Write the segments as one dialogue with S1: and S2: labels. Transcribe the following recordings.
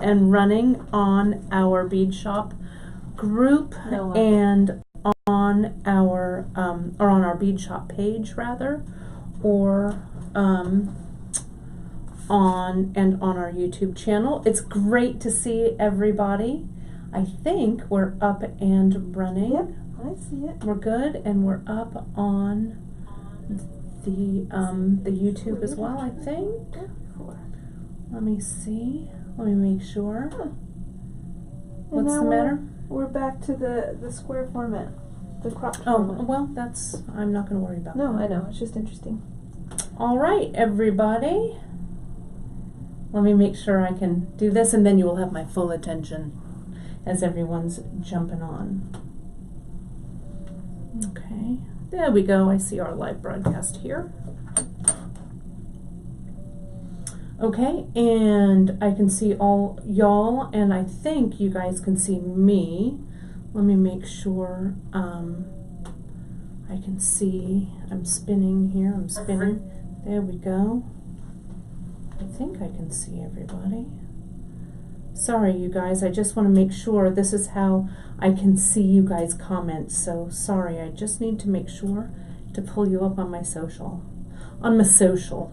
S1: and running on our bead shop group and on our on our bead shop page rather, or on our YouTube channel. It's great to see everybody. I think we're up and running.
S2: Yep, I see it.
S1: We're good, and we're up on the YouTube as well, I think. Let me see. Let me make sure. What's the matter?
S2: We're back to the square format, the cropped
S1: Oh,
S2: format.
S1: well, I'm not going to worry about that.
S2: No, I know. It's just interesting.
S1: All right, everybody. Let me make sure I can do this, and then you will have my full attention as everyone's jumping on. Okay, there we go. I see our live broadcast here. Okay, and I can see all y'all, and I think you guys can see me. Let me make sure I can see. I'm spinning here. I'm spinning. There we go. I think I can see everybody. Sorry, you guys. I just want to make sure this is how I can see you guys' comments. So sorry. I just need to make sure to pull you up on my social. On my social.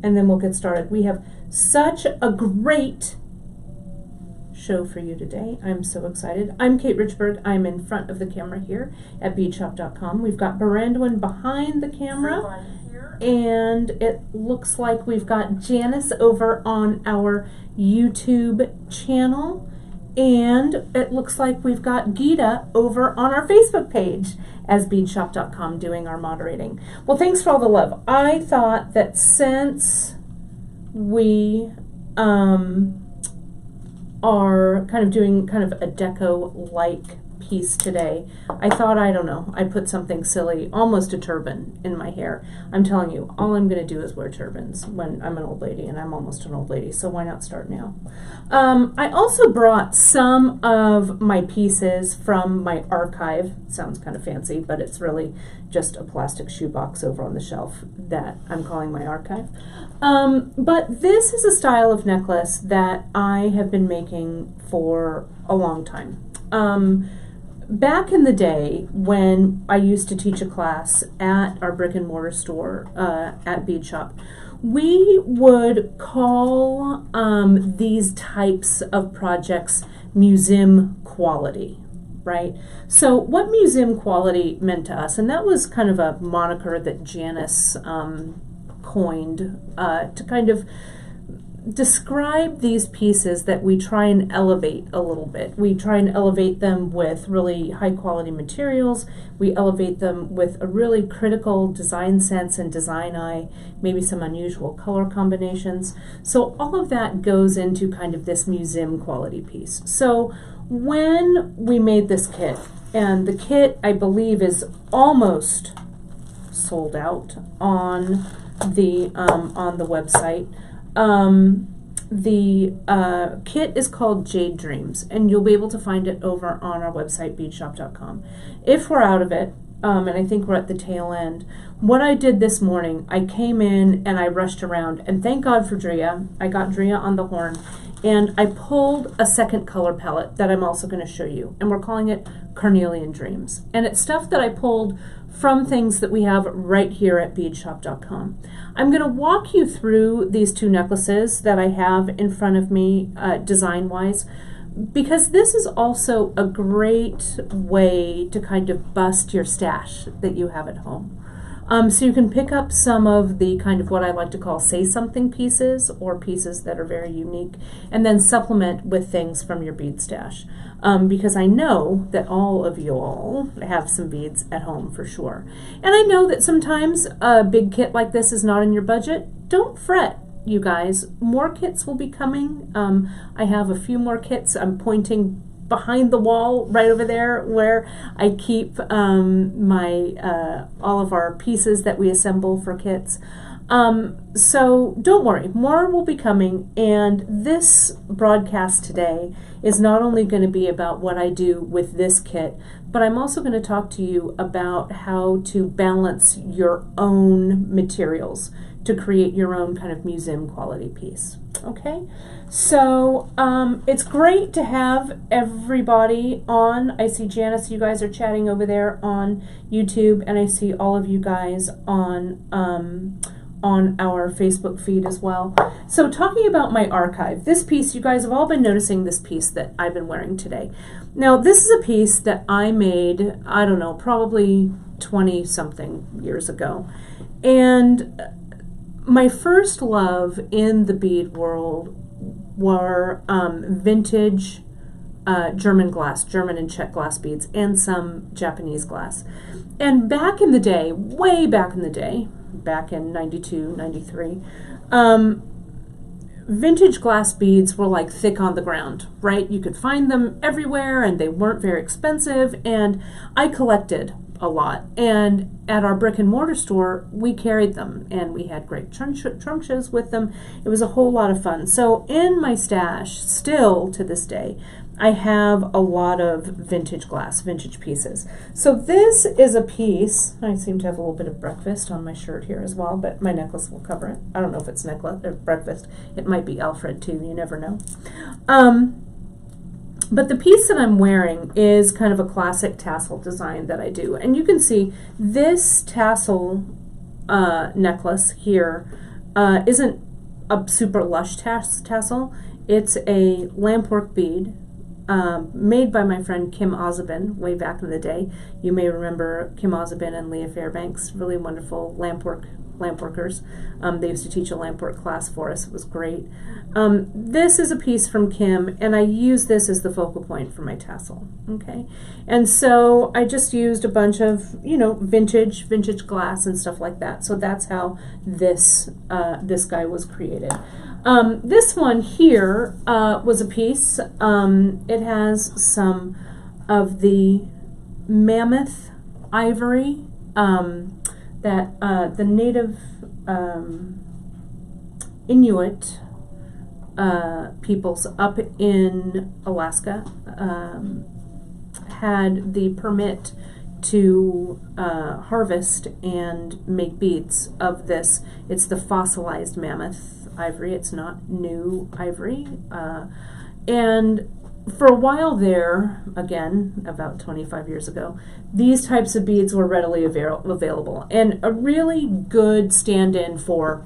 S1: And then we'll get started. We have such a great show for you today. I'm so excited. I'm Kate Richburg. I'm in front of the camera here at beadshop.com. We've got Brandwin behind the camera. And it looks like we've got Janice over on our YouTube channel. And it looks like we've got Geeta over on our Facebook page as beadshop.com doing our moderating. Well, thanks for all the love. I thought that since we are kind of doing kind of a deco-like piece today, I thought, I don't know, I put something silly, almost a turban in my hair. I'm telling you, all I'm going to do is wear turbans when I'm an old lady, and I'm almost an old lady, so why not start now? I also brought some of my pieces from my archive. Sounds kind of fancy, but it's really just a plastic shoebox over on the shelf that I'm calling my archive. But this is a style of necklace that I have been making for a long time. Back in the day when I used to teach a class at our brick and mortar store at Bead Shop, we would call these types of projects museum quality, right? So what museum quality meant to us, and that was kind of a moniker that Janice coined to kind of describe these pieces that we try and elevate a little bit. We try and elevate them with really high quality materials. We elevate them with a really critical design sense and design eye, maybe some unusual color combinations. So all of that goes into kind of this museum quality piece. So when we made this kit, and the kit I believe is almost sold out on the website. The kit is called Jade Dreams, and you'll be able to find it over on our website, beadshop.com. If we're out of it, and I think we're at the tail end, what I did this morning, I came in and I rushed around, and thank God for Drea. I got Drea on the horn, and I pulled a second color palette that I'm also going to show you, and we're calling it Carnelian Dreams. And it's stuff that I pulled from things that we have right here at beadshop.com. I'm going to walk you through these two necklaces that I have in front of me design-wise, because this is also a great way to kind of bust your stash that you have at home. So you can pick up some of the kind of what I like to call say something pieces, or pieces that are very unique, and then supplement with things from your bead stash. Because I know that all of you all have some beads at home for sure. And I know that sometimes a big kit like this is not in your budget. Don't fret, you guys. More kits will be coming. I have a few more kits. I'm pointing behind the wall right over there where I keep my all of our pieces that we assemble for kits. So don't worry, more will be coming, and this broadcast today is not only going to be about what I do with this kit, but I'm also going to talk to you about how to balance your own materials to create your own kind of museum quality piece. Okay, so it's great to have everybody on. I see Janice, you guys are chatting over there on YouTube, and I see all of you guys on our Facebook feed as well. So talking about my archive, this piece, you guys have all been noticing this piece that I've been wearing today. Now, this is a piece that I made, I don't know, probably 20-something years ago. And my first love in the bead world were vintage German glass, German and Czech glass beads, and some Japanese glass. And back in the day, way back in the day, back in 92, 93, vintage glass beads were like thick on the ground, right? You could find them everywhere and they weren't very expensive, and I collected a lot. And at our brick and mortar store, we carried them and we had great trunches with them. It was a whole lot of fun. So in my stash, still to this day, I have a lot of vintage glass, vintage pieces. So this is a piece, I seem to have a little bit of breakfast on my shirt here as well, but my necklace will cover it. I don't know if it's necklace or breakfast. It might be Alfred too, you never know. But the piece that I'm wearing is kind of a classic tassel design that I do. And you can see this tassel necklace here isn't a super lush tassel. It's a lampwork bead made by my friend Kim Ozabin way back in the day. You may remember Kim Ozabin and Leah Fairbanks, really wonderful lampworkers. They used to teach a lampwork class for us. It was great. This is a piece from Kim, and I use this as the focal point for my tassel. Okay, and so I just used a bunch of vintage glass and stuff like that. So that's how this guy was created. This one here was a piece. It has some of the mammoth ivory that the native Inuit peoples up in Alaska had the permit to harvest and make beads of this. It's the fossilized mammoth ivory. It's not new ivory. And for a while there, again, about 25 years ago, these types of beads were readily available, and a really good stand-in for,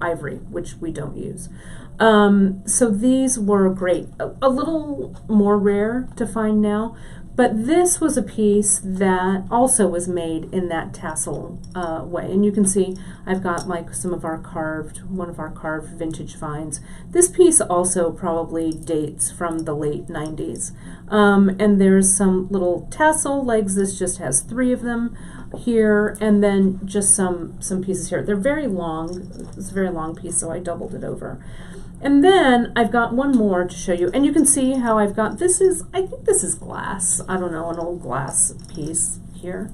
S1: ivory, which we don't use. So these were great. A little more rare to find now, but this was a piece that also was made in that tassel way. And you can see I've got like one of our carved vintage vines. This piece also probably dates from the late 90s. And there's some little tassel legs. This just has 3 of them here, and then just some pieces here. They're very long. It's a very long piece, so I doubled it over. And then I've got one more to show you, and you can see how I've got, I think this is glass, I don't know, an old glass piece here.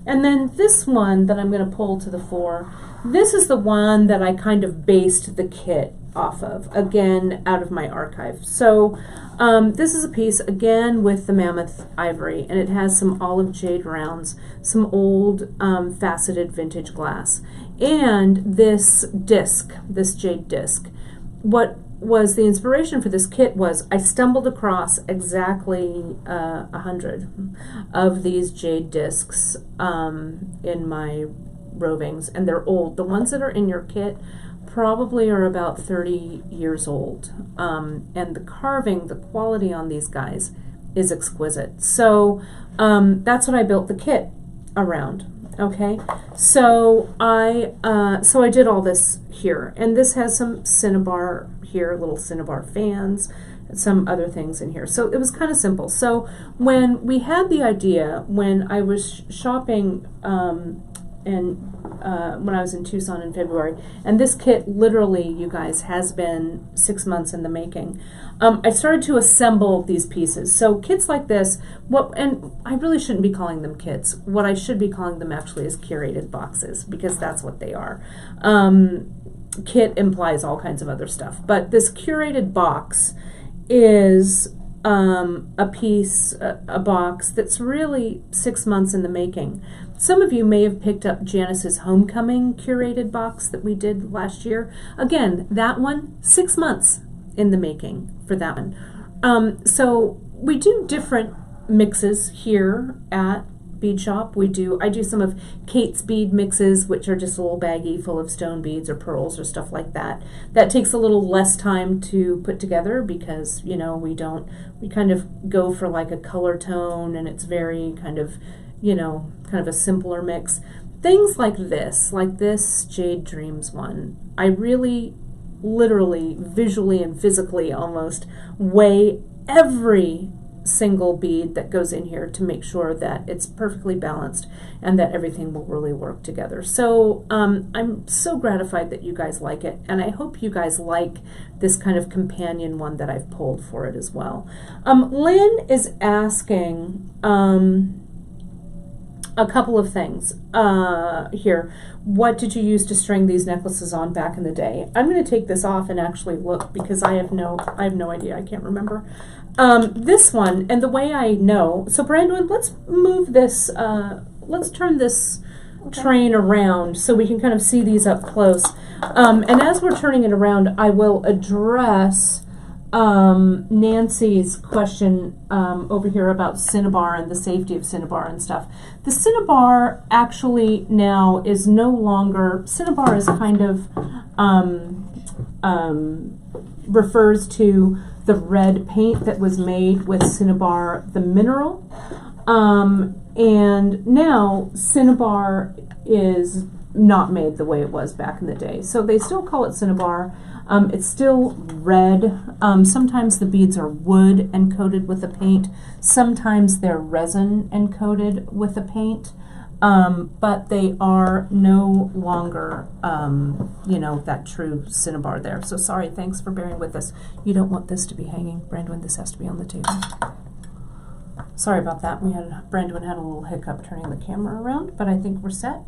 S1: And then this one that I'm going to pull to the fore, this is the one that I kind of based the kit off of, again, out of my archive. So this is a piece, again, with the mammoth ivory, and it has some olive jade rounds, some old faceted vintage glass, and this disc, this jade disc. What was the inspiration for this kit was I stumbled across exactly 100 of these jade discs in my rovings, and they're old. The ones that are in your kit probably are about 30 years old, and the carving, the quality on these guys is exquisite. So that's what I built the kit around. Okay, so I did all this here, and this has some cinnabar here, little cinnabar fans, and some other things in here. So it was kind of simple. So when we had the idea, when I was shopping when I was in Tucson in February, and this kit literally, you guys, has been 6 months in the making. I started to assemble these pieces. So kits like this, and I really shouldn't be calling them kits. What I should be calling them actually is curated boxes, because that's what they are. Kit implies all kinds of other stuff, but this curated box is a piece, a box that's really 6 months in the making. Some of you may have picked up Janice's Homecoming curated box that we did last year. Again, that one, 6 months in the making for that one. So we do different mixes here at Bead Shop. I do some of Kate's bead mixes, which are just a little baggie full of stone beads or pearls or stuff like that. That takes a little less time to put together because, you know, we kind of go for like a color tone, and it's very kind of, you know, kind of a simpler mix. Things like this Jade Dreams one, I really literally, visually and physically almost weigh every single bead that goes in here to make sure that it's perfectly balanced and that everything will really work together. So I'm so gratified that you guys like it, and I hope you guys like this kind of companion one that I've pulled for it as well. Lynn is asking a couple of things here. What did you use to string these necklaces on back in the day? I'm going to take this off and actually look because I have no idea. I can't remember. This one, and the way I know, so Brandon, let's move this, let's turn this train around so we can kind of see these up close. And as we're turning it around, I will address Nancy's question over here about Cinnabar and the safety of Cinnabar and stuff. The Cinnabar actually now is no longer, Cinnabar is kind of refers to the red paint that was made with Cinnabar the mineral, and now Cinnabar is not made the way it was back in the day. So they still call it Cinnabar. It's still red. Sometimes the beads are wood and coated with a paint. Sometimes they're resin and coated with a paint. But they are no longer, you know, that true Cinnabar there. So sorry, thanks for bearing with us. You don't want this to be hanging, Brandon. This has to be on the table. Sorry about that. Brandon had a little hiccup turning the camera around, but I think we're set.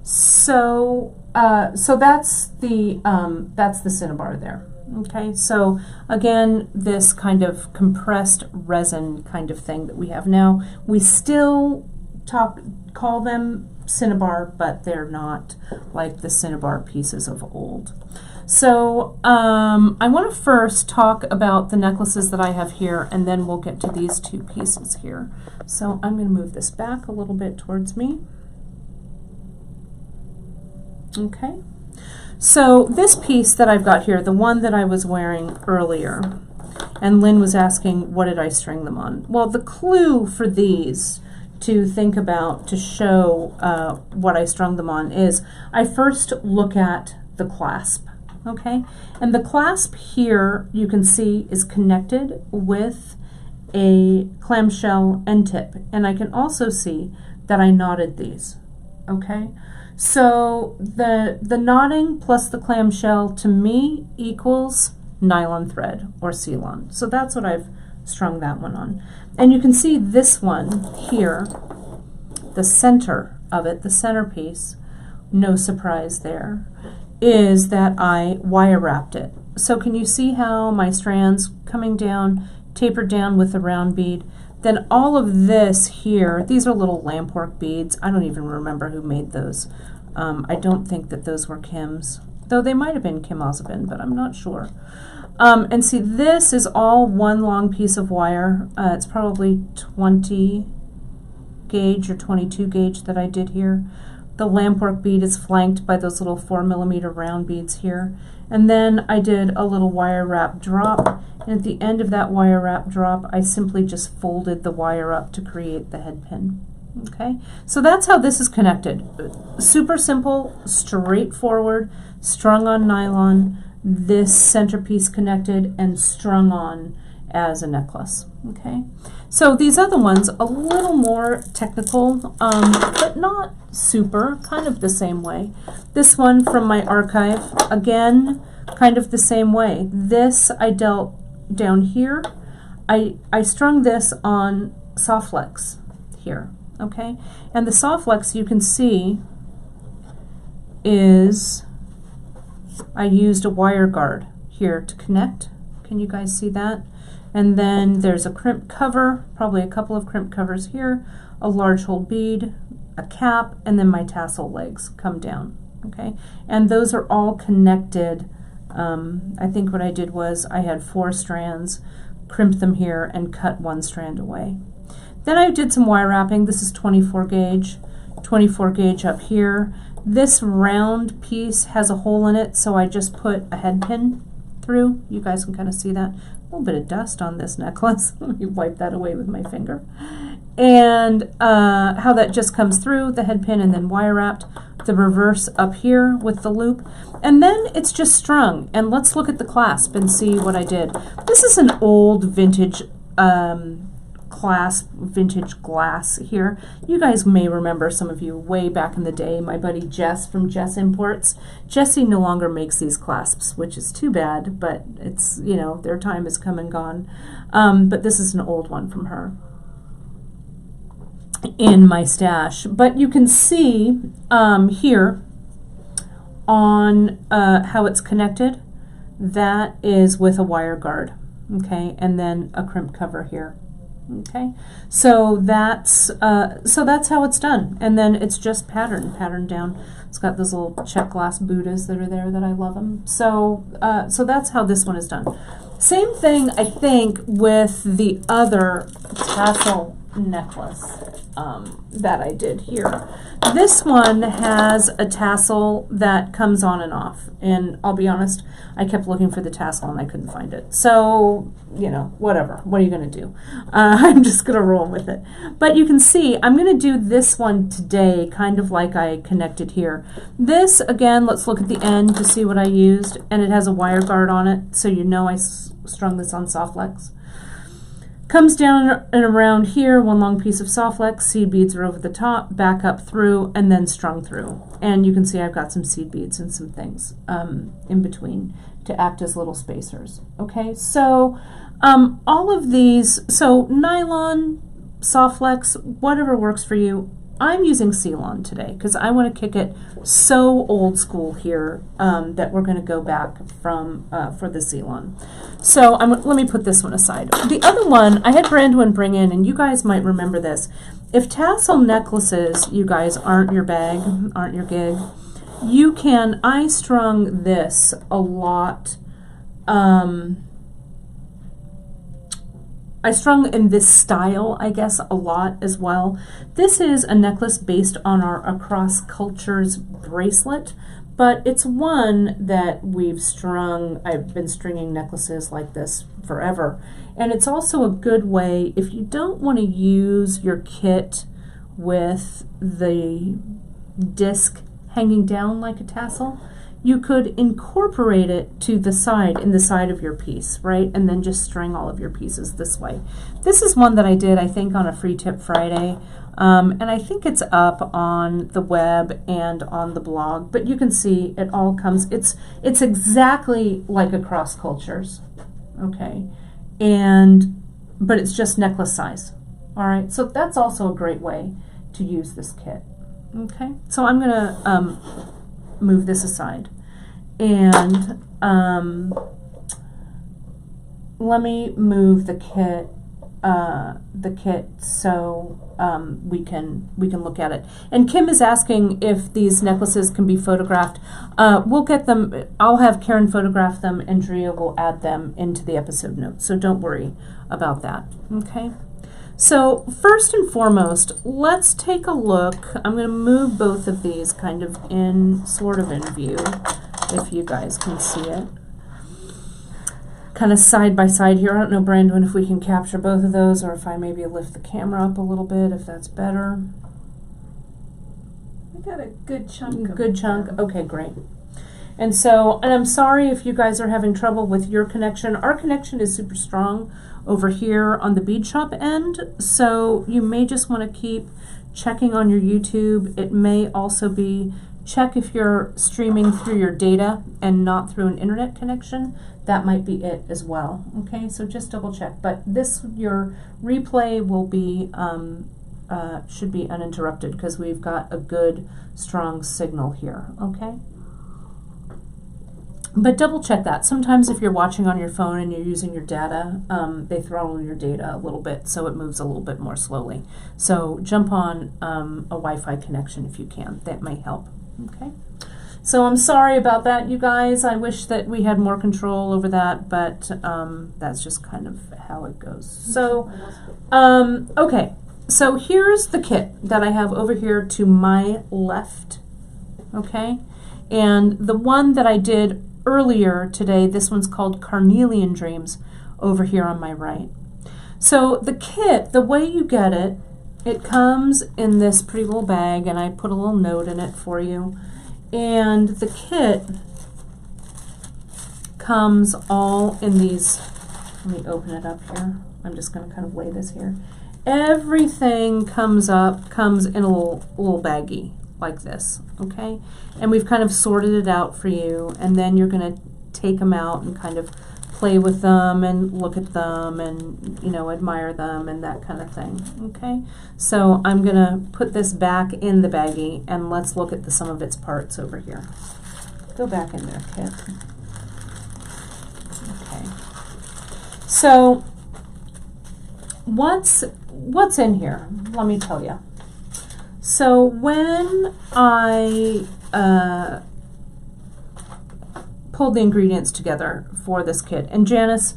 S1: So that's the Cinnabar there. Okay, so again, this kind of compressed resin kind of thing that we have now, we still call them Cinnabar, but they're not like the Cinnabar pieces of old. So I want to first talk about the necklaces that I have here, and then we'll get to these two pieces here. So I'm going to move this back a little bit towards me. Okay. So this piece that I've got here, the one that I was wearing earlier, and Lynn was asking, what did I string them on? Well, the clue for these to think about to show what I strung them on is I first look at the clasp, okay? And the clasp here, you can see, is connected with a clamshell end tip. And I can also see that I knotted these, okay? So the knotting plus the clamshell to me equals nylon thread or Ceylon. So that's what I've strung that one on. And you can see this one here, the center of it, the centerpiece, no surprise there, is that I wire wrapped it. So can you see how my strands coming down, tapered down with the round bead? Then all of this here, these are little lampwork beads. I don't even remember who made those. I don't think that those were Kim's, though they might have been Kim Osabin, but I'm not sure. And see, this is all one long piece of wire. It's probably 20 gauge or 22 gauge that I did here. The lampwork bead is flanked by those little 4mm round beads here. And then I did a little wire wrap drop, and at the end of that wire wrap drop, I simply just folded the wire up to create the head pin. Okay, so that's how this is connected. Super simple, straightforward, strung on nylon, this centerpiece connected and strung on as a necklace. Okay, so these other ones, a little more technical, but not super, kind of the same way. This one from my archive, again, kind of the same way. This I dealt down here. I strung this on soft flex here. Okay, and the soft flex you can see is I used a wire guard here to connect Can you guys see that? And then there's a crimp cover, probably a couple of crimp covers here, a large hole bead, a cap, and then my tassel legs come down, okay? And those are all connected. I think what I did was I had 4 strands, crimped them here, and cut 1 strand away. Then I did some wire wrapping. This is 24 gauge up here. This round piece has a hole in it, so I just put a head pin through. You guys can kind of see that. A little bit of dust on this necklace. Let me wipe that away with my finger. And how that just comes through, the head pin, and then wire wrapped. The reverse up here with the loop. And then it's just strung. And let's look at the clasp and see what I did. This is an old vintage clasp, vintage glass here. You guys may remember, some of you, way back in the day, my buddy Jess from Jess Imports. Jessie no longer makes these clasps, which is too bad, but it's, you know, their time has come and gone. But this is an old one from her in my stash. But you can see here on how it's connected, that is with a wire guard, okay, and then a crimp cover here. Okay, so that's how it's done, and then it's just patterned down. It's got those little check glass Buddhas that are there that I love them. So that's how this one is done. Same thing, I think, with the other tassel necklace that I did here. This one has a tassel that comes on and off, and I'll be honest, I kept looking for the tassel and I couldn't find it. So, you know, whatever. What are you going to do? I'm just going to roll with it. But you can see, I'm going to do this one today, kind of like I connected here. This, again, let's look at the end to see what I used, and it has a wire guard on it, so you know I strung this on soft flex. Comes down and around here, one long piece of soft flex, seed beads are over the top, back up through, and then strung through. And you can see I've got some seed beads and some things in between to act as little spacers. Okay, so all of these, so nylon, soft flex, whatever works for you. I'm using Ceylon today because I want to kick it so old school here that we're going to go back from for the Ceylon. So let me put this one aside. The other one I had Brandwin bring in, and you guys might remember this. If tassel necklaces, you guys, aren't your bag, aren't your gig, you can, I strung this a lot. I strung in this style, I guess, a lot as well. This is a necklace based on our Across Cultures bracelet, but it's one that we've strung. I've been stringing necklaces like this forever. And it's also a good way, if you don't want to use your kit with the disc hanging down like a tassel, you could incorporate it to the side, in the side of your piece, right? And then just string all of your pieces this way. This is one that I did, I think, on a Free Tip Friday. And I think it's up on the web and on the blog. But you can see it all comes, it's exactly like Across Cultures, okay? But it's just necklace size, all right? So that's also a great way to use this kit, okay? So I'm gonna move this aside, and let me move the kit so we can look at it. And Kim is asking if these necklaces can be photographed. We'll get them. I'll have Karen photograph them, and Drea will add them into the episode notes. So don't worry about that. Okay. So first and foremost, let's take a look. I'm going to move both of these kind of sort of in view, if you guys can see it. Kind of side by side here. I don't know, Brandon, if we can capture both of those, or if I maybe lift the camera up a little bit, if that's better.
S2: We got a good chunk.
S1: Good chunk. Okay, great. And so, and I'm sorry if you guys are having trouble with your connection. Our connection is super strong over here on the bead shop end, so you may just want to keep checking on your YouTube. It may also be, check if you're streaming through your data and not through an internet connection. That might be it as well. Okay, so just double check. But this, your replay will be, should be uninterrupted because we've got a good strong signal here. Okay. But double check that. Sometimes if you're watching on your phone and you're using your data, they throttle your data a little bit, so it moves a little bit more slowly. So jump on a Wi-Fi connection if you can. That may help. Okay. So I'm sorry about that, you guys. I wish that we had more control over that, but that's just kind of how it goes. So, okay. So here's the kit that I have over here to my left. Okay. And the one that I did earlier today, this one's called Carnelian Dreams, over here on my right. So the kit, the way you get it, it comes in this pretty little bag, and I put a little note in it for you. And the kit comes all in these, let me open it up here. I'm just going to kind of weigh this here. Everything comes in a little baggie like this, okay? And we've kind of sorted it out for you, and then you're going to take them out and kind of play with them and look at them and, you know, admire them and that kind of thing, okay? So I'm going to put this back in the baggie, and let's look at some of its parts over here. Go back in there, Kit. Okay. So what's in here? Let me tell you. So when I pulled the ingredients together for this kit, and Janice,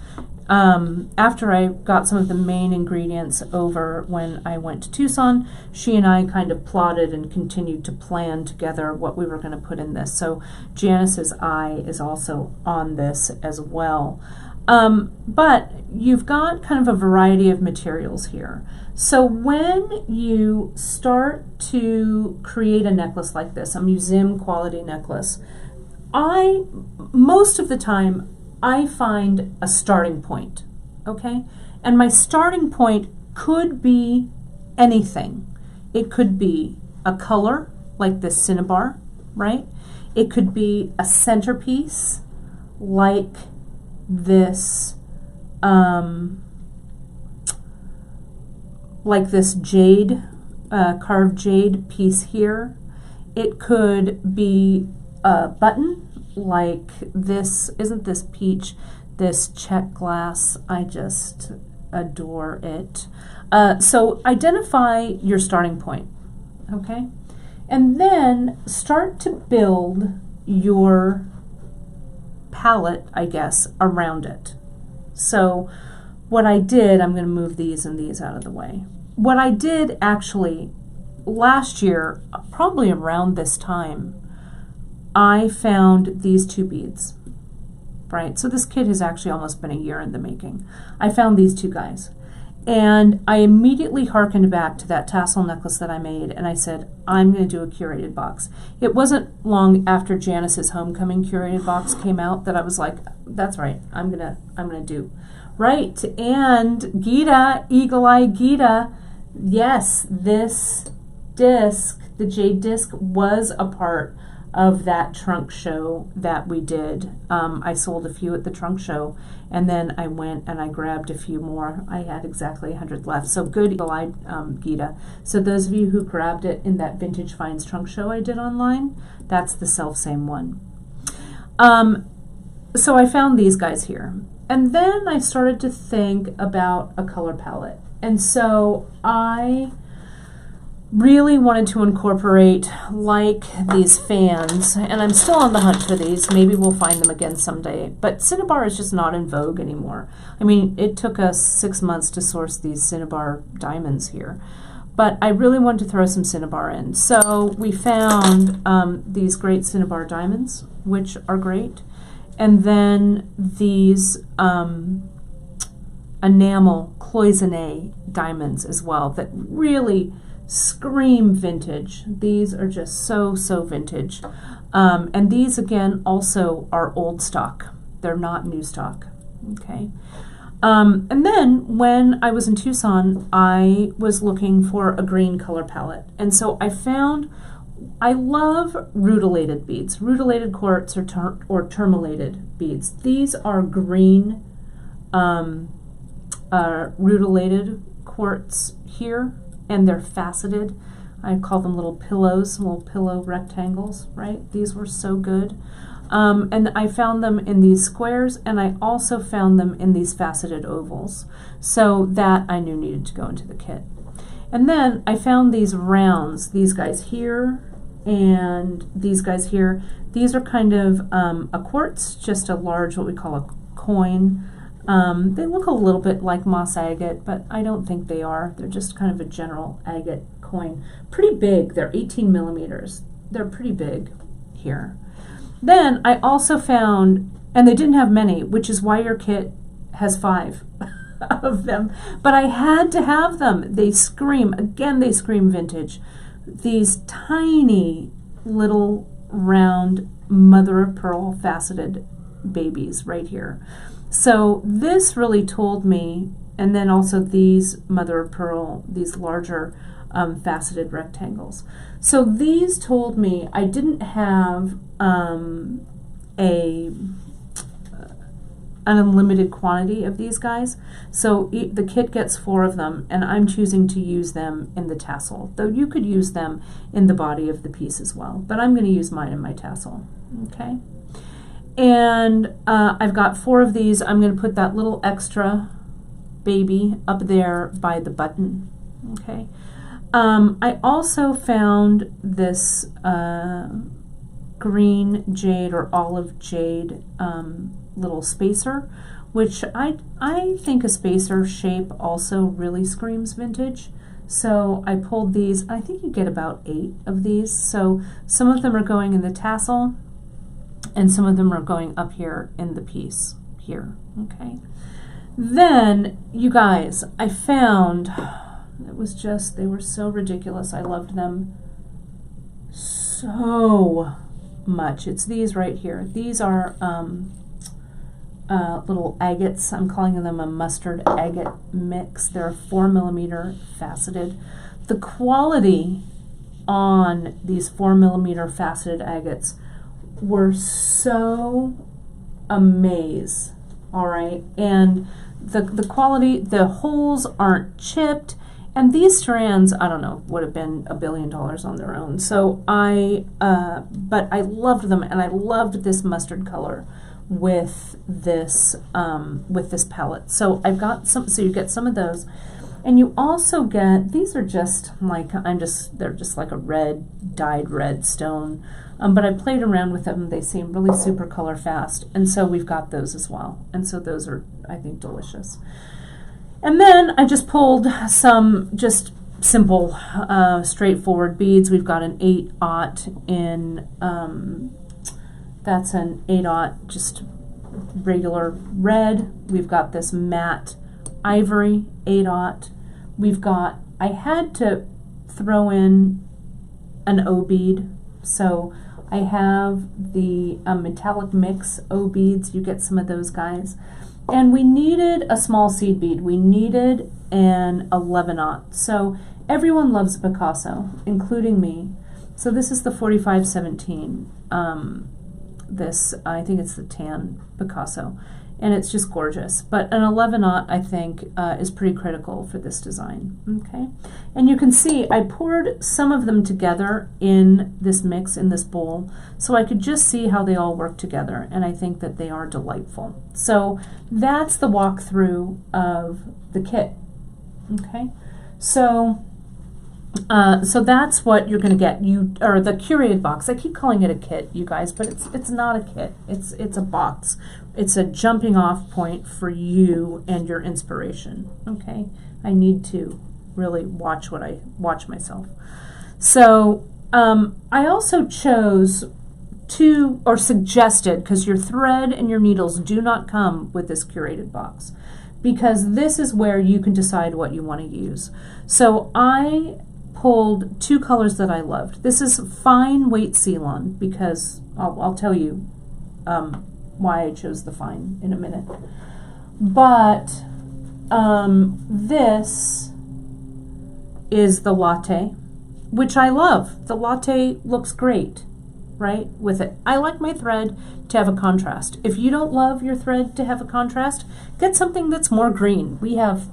S1: after I got some of the main ingredients over when I went to Tucson, she and I kind of plotted and continued to plan together what we were going to put in this. So Janice's eye is also on this as well. But you've got kind of a variety of materials here. So when you start to create a necklace like this, a museum quality necklace, most of the time, I find a starting point, okay? And my starting point could be anything. It could be a color, like this cinnabar, right? It could be a centerpiece, like this jade, carved jade piece here. It could be a button like this. Isn't this peach, this check glass? I just adore it. So identify your starting point, okay? And then start to build your palette, I guess, around it. So what I did, I'm going to move these and these out of the way. What I did actually last year, probably around this time, I found these two beads, right? So this kit has actually almost been a year in the making. I found these two guys, and I immediately hearkened back to that tassel necklace that I made, and I said, I'm going to do a curated box. It wasn't long after Janice's homecoming curated box came out that I was like, that's right, I'm gonna do. Right, and Gita, Eagle Eye Gita, yes, this disc, the jade disc, was a part of that trunk show that we did. I sold a few at the trunk show, and then I went and I grabbed a few more. I had exactly 100 left. So good, Eagle Eye Gita. So those of you who grabbed it in that Vintage Finds trunk show I did online, that's the self-same one. So I found these guys here. And then I started to think about a color palette. And so I really wanted to incorporate, like, these fans, and I'm still on the hunt for these. Maybe we'll find them again someday. But cinnabar is just not in vogue anymore. I mean, it took us 6 months to source these cinnabar diamonds here. But I really wanted to throw some cinnabar in. So we found these great cinnabar diamonds, which are great. And then these enamel cloisonne diamonds as well that really scream vintage. These are just so vintage. And these, again, also are old stock. They're not new stock, okay? And then when I was in Tucson, I was looking for a green color palette. And so I love rutilated beads, rutilated quartz or tourmalated beads. These are green rutilated quartz here, and they're faceted. I call them little pillows, little pillow rectangles, right? These were so good. And I found them in these squares, and I also found them in these faceted ovals. So that I knew needed to go into the kit. And then I found these rounds, these guys here and these guys here. These are kind of a quartz, just a large, what we call a coin. They look a little bit like moss agate, but I don't think they are. They're just kind of a general agate coin. Pretty big. They're 18 millimeters. They're pretty big here. Then I also found, and they didn't have many, which is why your kit has 5 of them, but I had to have them. They scream, again, they scream vintage. These tiny little round mother of pearl faceted babies right here. So this really told me, and then also these mother of pearl, these larger faceted rectangles. So these told me I didn't have an unlimited quantity of these guys. So the kit gets 4 of them, and I'm choosing to use them in the tassel, though you could use them in the body of the piece as well. But I'm going to use mine in my tassel. Okay. And I've got 4 of these. I'm going to put that little extra baby up there by the button. Okay. I also found this green jade or olive jade little spacer, which I think a spacer shape also really screams vintage. So I pulled these. I think you get about 8 of these. So some of them are going in the tassel, and some of them are going up here in the piece here. Okay. Then, you guys, I found, it was just, they were so ridiculous. I loved them so much. It's these right here. These are little agates. I'm calling them a mustard agate mix. They're 4 millimeter faceted. The quality on these 4 millimeter faceted agates were so amaze, all right? And the quality, the holes aren't chipped, and these strands, I don't know, would have been $1 billion on their own. So but I loved them, and I loved this mustard color with this palette. So I've got some, so you get some of those. And you also get, these are just like, they're just like a red, dyed red stone. But I played around with them. They seem really super color fast. And so we've got those as well. And so those are, I think, delicious. And then I just pulled some just simple, straightforward beads. We've got an 8/0 in, that's an 8/0 just regular red. We've got this matte ivory 8/0. We've got, I had to throw in an O bead. So I have the metallic mix O beads. You get some of those guys. And we needed a small seed bead. We needed an 11/0. So everyone loves Picasso, including me. So this is the 4517. This, I think it's the tan Picasso. And it's just gorgeous. But an 11/0, I think, is pretty critical for this design. Okay, and you can see I poured some of them together in this mix, in this bowl, so I could just see how they all work together, and I think that they are delightful. So that's the walkthrough of the kit. Okay, so that's what you're going to get. Or the curated box. I keep calling it a kit, you guys, but it's not a kit. It's a box. It's a jumping off point for you and your inspiration. Okay, I need to really watch myself. So I also chose suggested, because your thread and your needles do not come with this curated box, because this is where you can decide what you want to use. So I pulled 2 colors that I loved. This is fine weight Ceylon, because I'll tell you why I chose the fine in a minute. But this is the latte, which I love. The latte looks great, right, with it. I like my thread to have a contrast. If you don't love your thread to have a contrast, get something that's more green. We have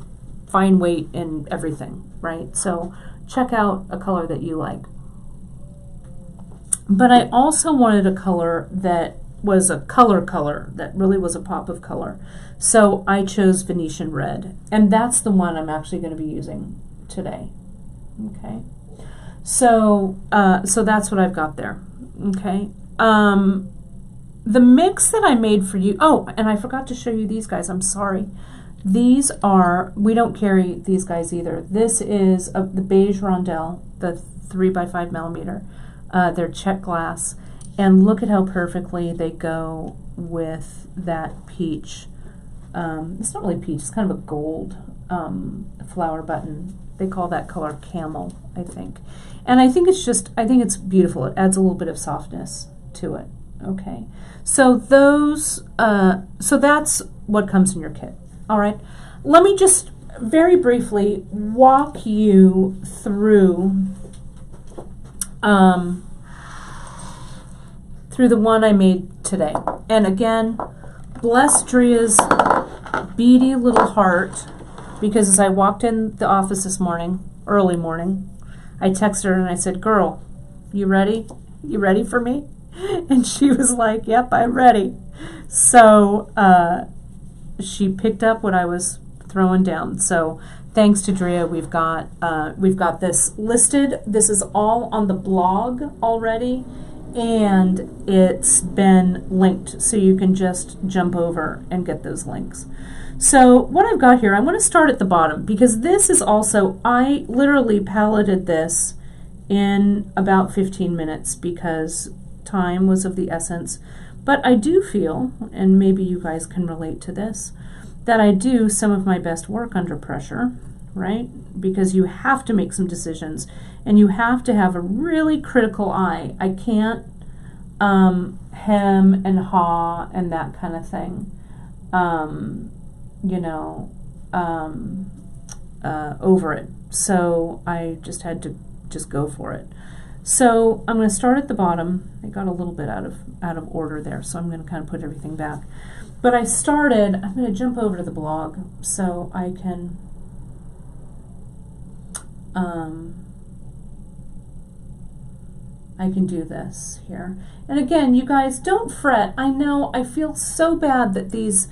S1: fine weight in everything, right? So check out a color that you like. But I also wanted a color that was a color that really was a pop of color. So I chose Venetian Red, and that's the one I'm actually going to be using today. Okay, so so that's what I've got there. Okay, the mix that I made for you. Oh, and I forgot to show you these guys. I'm sorry. These are, we don't carry these guys either. This is the beige rondelle, the 3x5 millimeter. They're check glass, and look at how perfectly they go with that peach. It's not really peach, it's kind of a gold flower button. They call that color camel, I think. And I think it's beautiful. It adds a little bit of softness to it. Okay, so so that's what comes in your kit. All right, let me just very briefly walk you through through the one I made today. And again, bless Dria's beady little heart, because as I walked in the office this morning, early morning, I texted her and I said, "Girl, you ready? You ready for me?" And she was like, "Yep, I'm ready." So she picked up what I was throwing down. So thanks to Drea, we've got this listed. This is all on the blog already, and it's been linked, so you can just jump over and get those links. So what I've got here, I'm going to start at the bottom, because this is also, I literally paletted this in about 15 minutes because time was of the essence. But I do feel, and maybe you guys can relate to this, that I do some of my best work under pressure, right? Because you have to make some decisions, and you have to have a really critical eye. I can't hem and haw and that kind of thing, over it. So I just had to just go for it. So I'm going to start at the bottom. I got a little bit out of order there, so I'm going to kind of put everything back. But I'm going to jump over to the blog so I can do this here. And again, you guys, don't fret. I know I feel so bad that these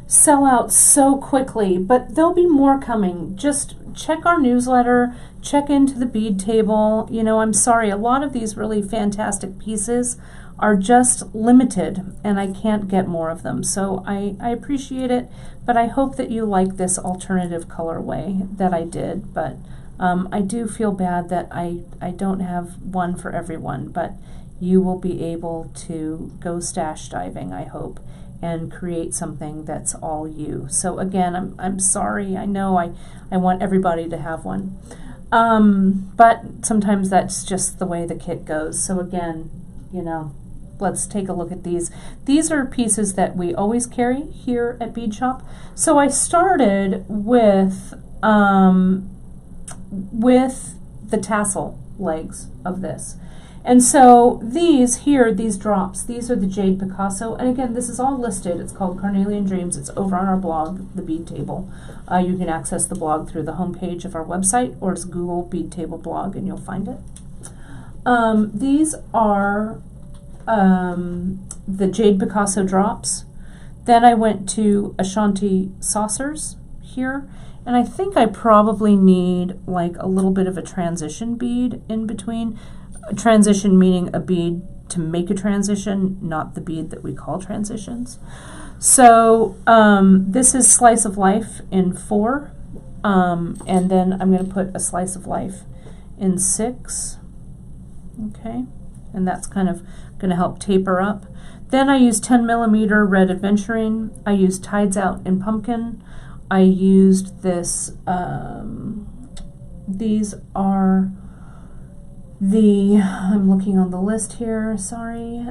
S1: sell out so quickly, but there'll be more coming. Just check our newsletter, check into the bead table. I'm sorry, a lot of these really fantastic pieces are just limited, and I can't get more of them. So I appreciate it, but I hope that you like this alternative colorway that I did. But I do feel bad that I don't have one for everyone, but you will be able to go stash diving, I hope, and create something that's all you. So again, I'm sorry. I know I want everybody to have one. But sometimes that's just the way the kit goes. So again, let's take a look at these. These are pieces that we always carry here at Bead Shop. So I started with the tassel legs of this. And so these drops, these are the Jade Picasso. And again, this is all listed. It's called Carnelian Dreams. It's over on our blog, the Bead Table. You can access the blog through the homepage of our website, or just Google Bead Table blog and you'll find it. These are the Jade Picasso drops. Then I went to Ashanti saucers here. And I think I probably need like a little bit of a transition bead in between. Transition meaning a bead to make a transition, not the bead that we call transitions. So this is Slice of Life in 4, and then I'm going to put a Slice of Life in 6. Okay, and that's kind of going to help taper up. Then I use 10 millimeter Red Adventuring. I used Tides Out in Pumpkin. I used this. These are I'm looking on the list here, sorry.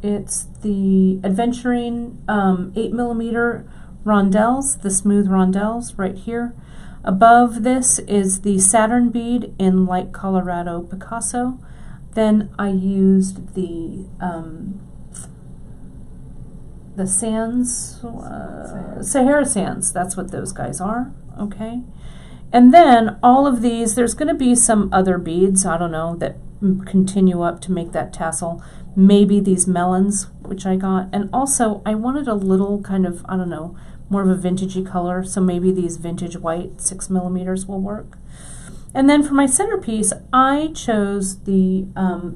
S1: It's the Adventuring 8 millimeter rondelles, the smooth rondelles right here. Above this is the Saturn bead in Light Colorado Picasso. Then I used the sands, Sahara sands, that's what those guys are, okay? And then all of these, there's going to be some other beads, I don't know, that continue up to make that tassel. Maybe these melons, which I got. And also, I wanted a little kind of, I don't know, more of a vintagey color, so maybe these vintage white 6mm will work. And then for my centerpiece, I chose the,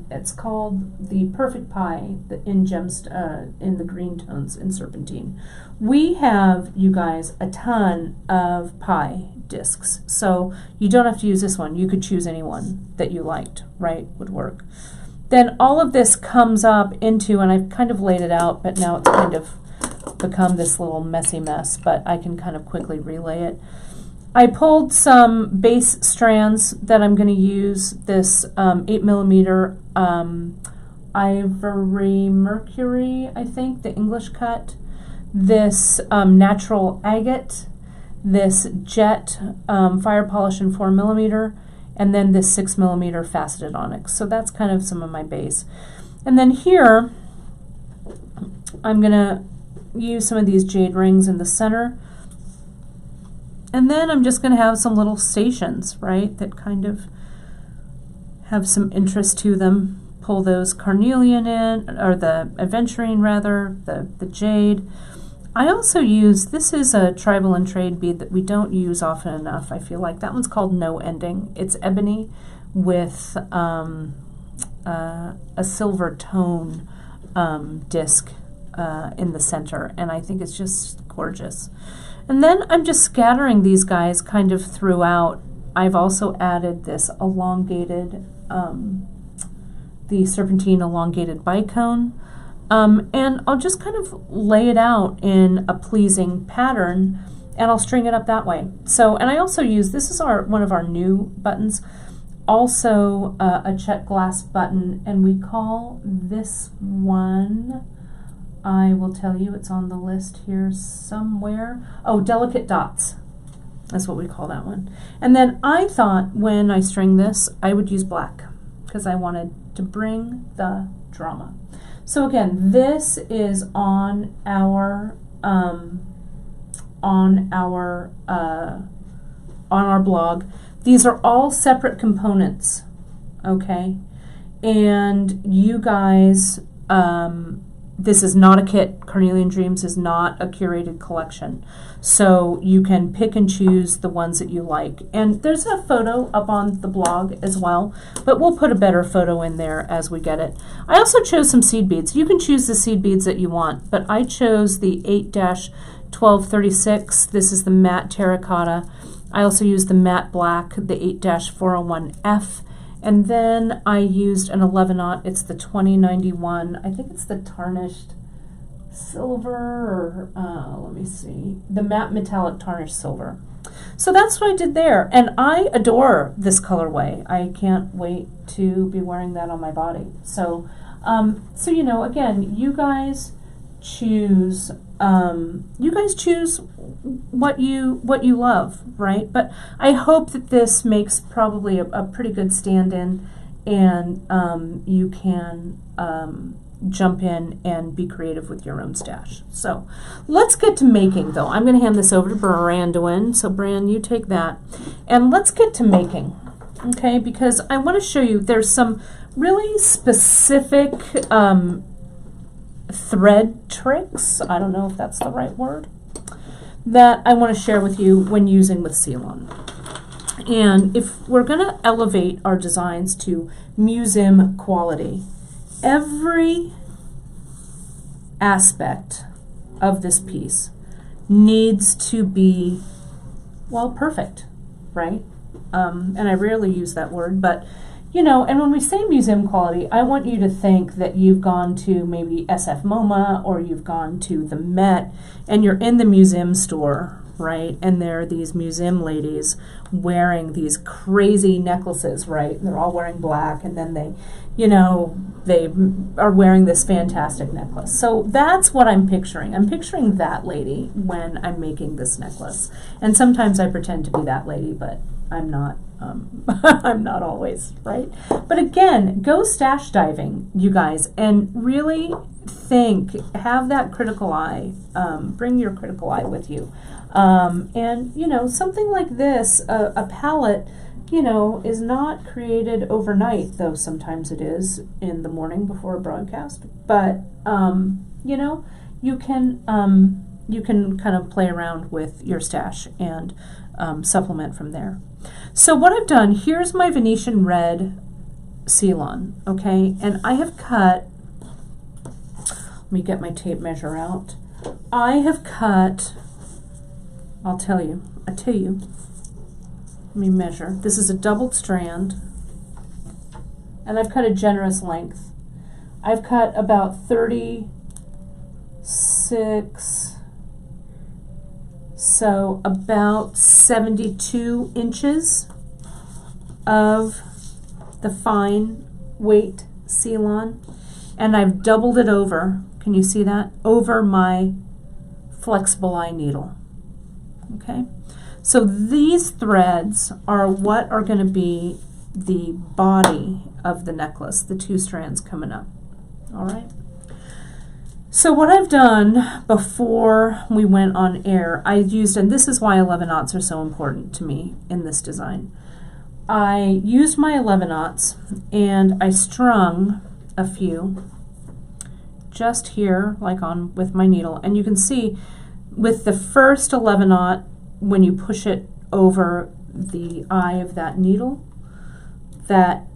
S1: it's called the Perfect Pie in the green tones in Serpentine. We have, you guys, a ton of pie discs, so you don't have to use this one. You could choose any one that you liked, right, would work. Then all of this comes up into, and I've kind of laid it out, but now it's kind of become this little messy mess, but I can kind of quickly relay it. I pulled some base strands that I'm going to use, this 8mm Ivory Mercury, I think, the English cut, this natural agate, this jet fire polish in 4mm, and then this 6mm faceted onyx. So that's kind of some of my base. And then here, I'm going to use some of these jade rings in the center. And then I'm just going to have some little stations, right, that kind of have some interest to them. Pull those carnelian in, or the aventurine rather, the jade. I also use, this is a tribal and trade bead that we don't use often enough, I feel like. That one's called No Ending. It's ebony with a silver tone disc in the center, and I think it's just gorgeous. And then I'm just scattering these guys kind of throughout. I've also added this elongated, the Serpentine elongated bicone. And I'll just kind of lay it out in a pleasing pattern, and I'll string it up that way. So, and I also use, this is one of our new buttons, also a check glass button, and we call this one, I will tell you, it's on the list here somewhere. Oh, Delicate Dots. That's what we call that one. And then I thought when I string this, I would use black because I wanted to bring the drama. So again, this is on our blog. These are all separate components, okay? And you guys, this is not a kit. Carnelian Dreams is not a curated collection. So you can pick and choose the ones that you like. And there's a photo up on the blog as well, but we'll put a better photo in there as we get it. I also chose some seed beads. You can choose the seed beads that you want, but I chose the 8-1236. This is the matte terracotta. I also used the matte black, the 8-401F. And then I used an 11-aught. It's the 2091. I think it's the tarnished silver, or let me see, the matte metallic tarnished silver. So that's what I did there, and I adore this colorway. I can't wait to be wearing that on my body. So, so you know, again, you guys choose. You guys choose what you love, right? But I hope that this makes probably a pretty good stand-in, and you can jump in and be creative with your own stash. So let's get to making, though. I'm going to hand this over to Brandwin. So Bran, you take that, and let's get to making, okay? Because I want to show you there's some really specific thread tricks, I don't know if that's the right word, that I want to share with you when using with Ceylon. And if we're going to elevate our designs to museum quality, every aspect of this piece needs to be, well, perfect, right? And I rarely use that word, but you know, and when we say museum quality, I want you to think that you've gone to maybe SF MoMA or you've gone to the Met and you're in the museum store, right? And there are these museum ladies wearing these crazy necklaces, right? And they're all wearing black, and then they, you know, they are wearing this fantastic necklace. So that's what I'm picturing. I'm picturing that lady when I'm making this necklace. And sometimes I pretend to be that lady, but I'm not. I'm not always, right? But again, go stash diving, you guys, and really think, have that critical eye, bring your critical eye with you. And, you know, something like this, a palette, you know, is not created overnight, though sometimes it is in the morning before a broadcast. But, you know, you can kind of play around with your stash and supplement from there. So what I've done, here's my Venetian red Ceylon, okay? And I have cut, let me get my tape measure out. I have cut, I'll tell you, let me measure. This is a doubled strand, and I've cut a generous length. I've cut about 36, so about 72 inches of the fine weight Ceylon, and I've doubled it over, can you see that? Over my flexible eye needle, okay? So these threads are what are going to be the body of the necklace, the 2 strands coming up, all right? So what I've done before we went on air, I used, and this is why 11/0 are so important to me in this design, I used my 11/0 and I strung a few just here, like on with my needle, and you can see with the first 11/0, when you push it over the eye of that needle, that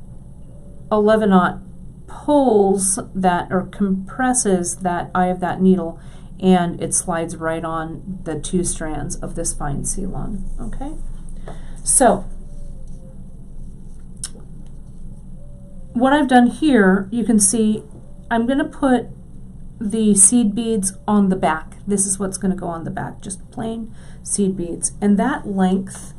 S1: 11/0 pulls that or compresses that eye of that needle, and it slides right on the 2 strands of this fine Ceylon, okay? So what I've done here, you can see I'm going to put the seed beads on the back. This is what's going to go on the back, just plain seed beads. And that length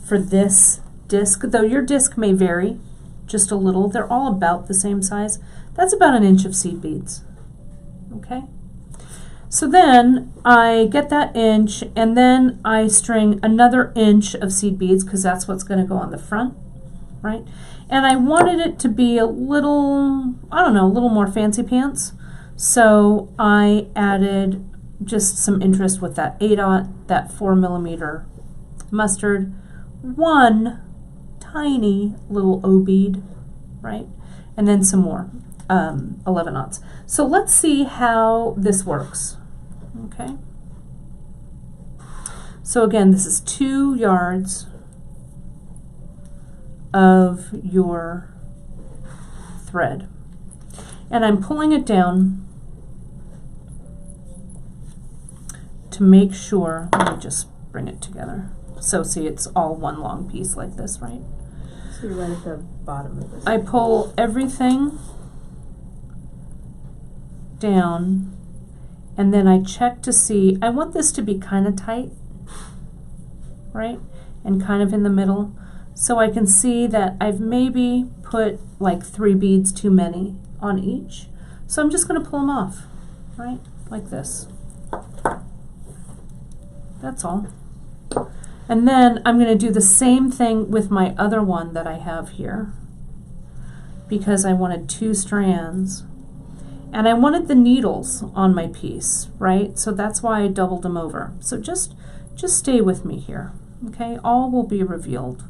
S1: for this disc, though your disc may vary just a little, they're all about the same size. That's about 1 inch of seed beads, okay? So then I get that inch, and then I string another inch of seed beads, because that's what's going to go on the front, right? And I wanted it to be a little, I don't know, a little more fancy pants. So I added just some interest with that 8/0, that 4mm mustard, 1 tiny little O bead, right? And then some more 11/0. So let's see how this works, okay? So again, this is 2 yards of your thread, and I'm pulling it down to make sure. Let me just bring it together. So see, it's all one long piece like this, right?
S2: So you're right at the bottom of this.
S1: I pull everything down, and then I check to see, I want this to be kind of tight, right? And kind of in the middle. So I can see that I've maybe put like 3 beads too many on each. So I'm just going to pull them off, right? Like this. That's all. And then I'm going to do the same thing with my other one that I have here, because I wanted 2 strands. And I wanted the needles on my piece, right? So that's why I doubled them over. So just stay with me here, okay? All will be revealed.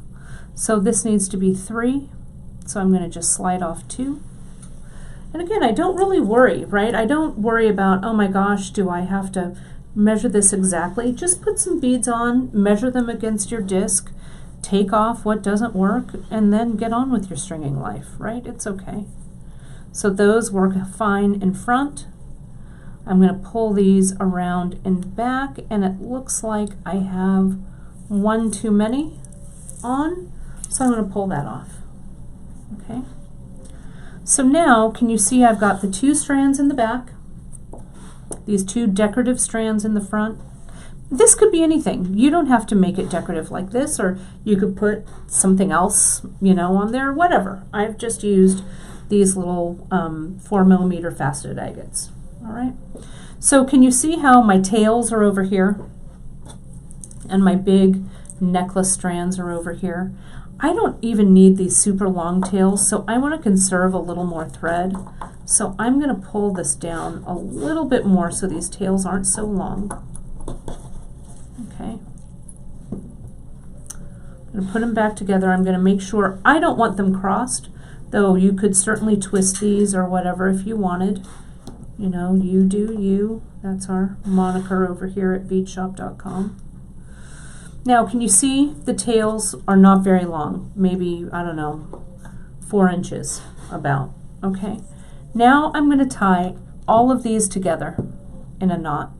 S1: So this needs to be 3, so I'm going to just slide off 2. And again, I don't really worry, right? I don't worry about, oh my gosh, do I have to measure this exactly? Just put some beads on, measure them against your disc, take off what doesn't work, and then get on with your stringing life, right? It's okay. So those work fine in front. I'm going to pull these around and back, and it looks like I have 1 too many on, so I'm going to pull that off, okay? So now, can you see I've got the 2 strands in the back, these 2 decorative strands in the front. This could be anything. You don't have to make it decorative like this, or you could put something else, you know, on there, whatever. I've just used these little 4mm faceted agates, all right? So can you see how my tails are over here and my big necklace strands are over here? I don't even need these super long tails, so I want to conserve a little more thread. So I'm going to pull this down a little bit more so these tails aren't so long. Okay. I'm going to put them back together. I'm going to make sure I don't want them crossed, though you could certainly twist these or whatever if you wanted. You know, you do you. That's our moniker over here at beadshop.com. Now, can you see the tails are not very long? Maybe, I don't know, 4 inches about. Okay. Now I'm going to tie all of these together in a knot.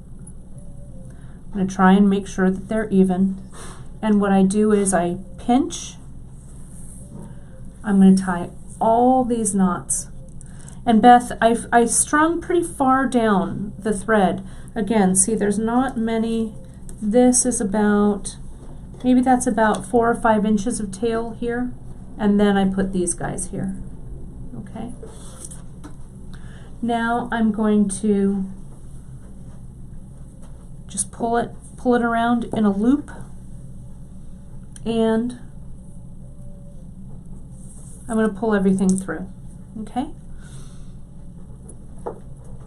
S1: I'm going to try and make sure that they're even. And what I do is I pinch. I'm going to tie all these knots. And Beth, I strung pretty far down the thread. Again, see, there's not many. This is about, maybe that's about 4 or 5 inches of tail here. And then I put these guys here. Okay. Now I'm going to just pull it around in a loop, and I'm going to pull everything through, okay?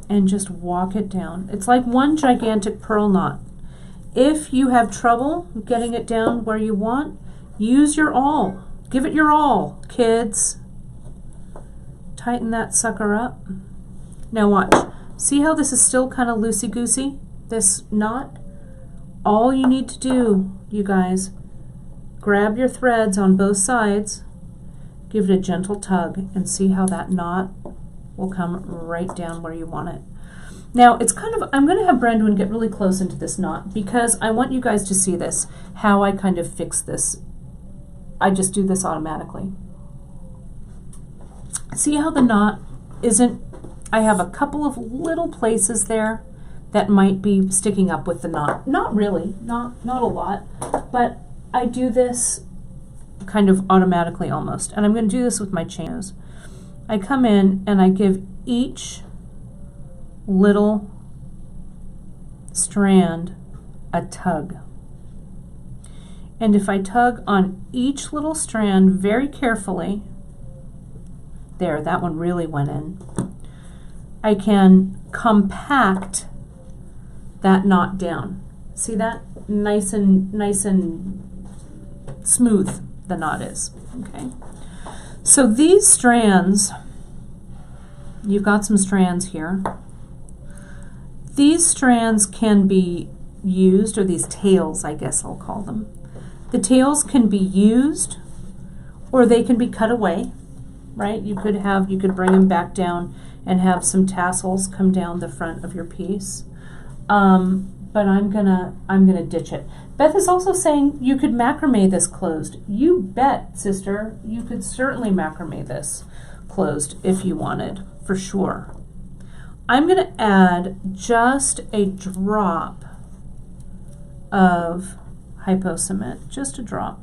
S1: And just walk it down. It's like one gigantic pearl knot. If you have trouble getting it down where you want, use your awl. Give it your all, kids. Tighten that sucker up. Now watch. See how this is still kind of loosey-goosey, this knot? All you need to do, you guys, grab your threads on both sides, give it a gentle tug, and see how that knot will come right down where you want it. Now, it's kind of, I'm going to have Brandon get really close into this knot because I want you guys to see this, how I kind of fix this. I just do this automatically. See how the knot isn't, I have a couple of little places there that might be sticking up with the knot. Not really, not a lot, but I do this kind of automatically almost. And I'm going to do this with my chains. I come in and I give each little strand a tug. And if I tug on each little strand very carefully, there, that one really went in, I can compact that knot down. See that? Nice and smooth the knot is. Okay. So these strands, you've got some strands here. These strands can be used, or these tails, I guess I'll call them. The tails can be used, or they can be cut away, right? You could bring them back down and have some tassels come down the front of your piece. But I'm gonna ditch it. Beth is also saying you could macrame this closed. You bet, sister. You could certainly macrame this closed if you wanted, for sure. I'm gonna add just a drop of hypo cement, just a drop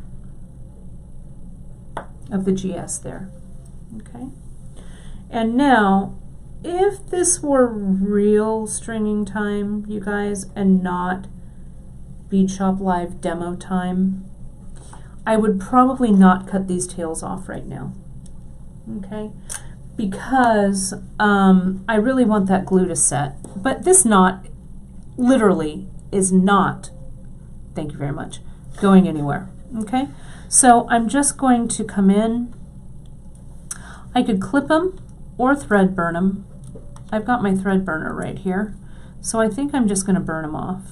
S1: of the GS there. Okay. And now, if this were real stringing time, you guys, and not Bead Shop Live demo time, I would probably not cut these tails off right now, okay? Because I really want that glue to set. But this knot literally is not, thank you very much, going anywhere, okay? So I'm just going to come in. I could clip them or thread burn them. I've got my thread burner right here, so I think I'm just going to burn them off.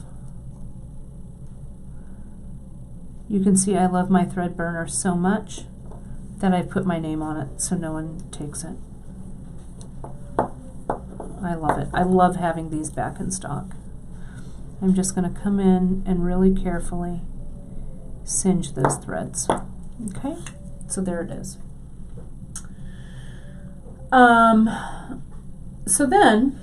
S1: You can see I love my thread burner so much that I put my name on it so no one takes it. I love it. I love having these back in stock. I'm just going to come in and really carefully singe those threads. Okay, so there it is. So then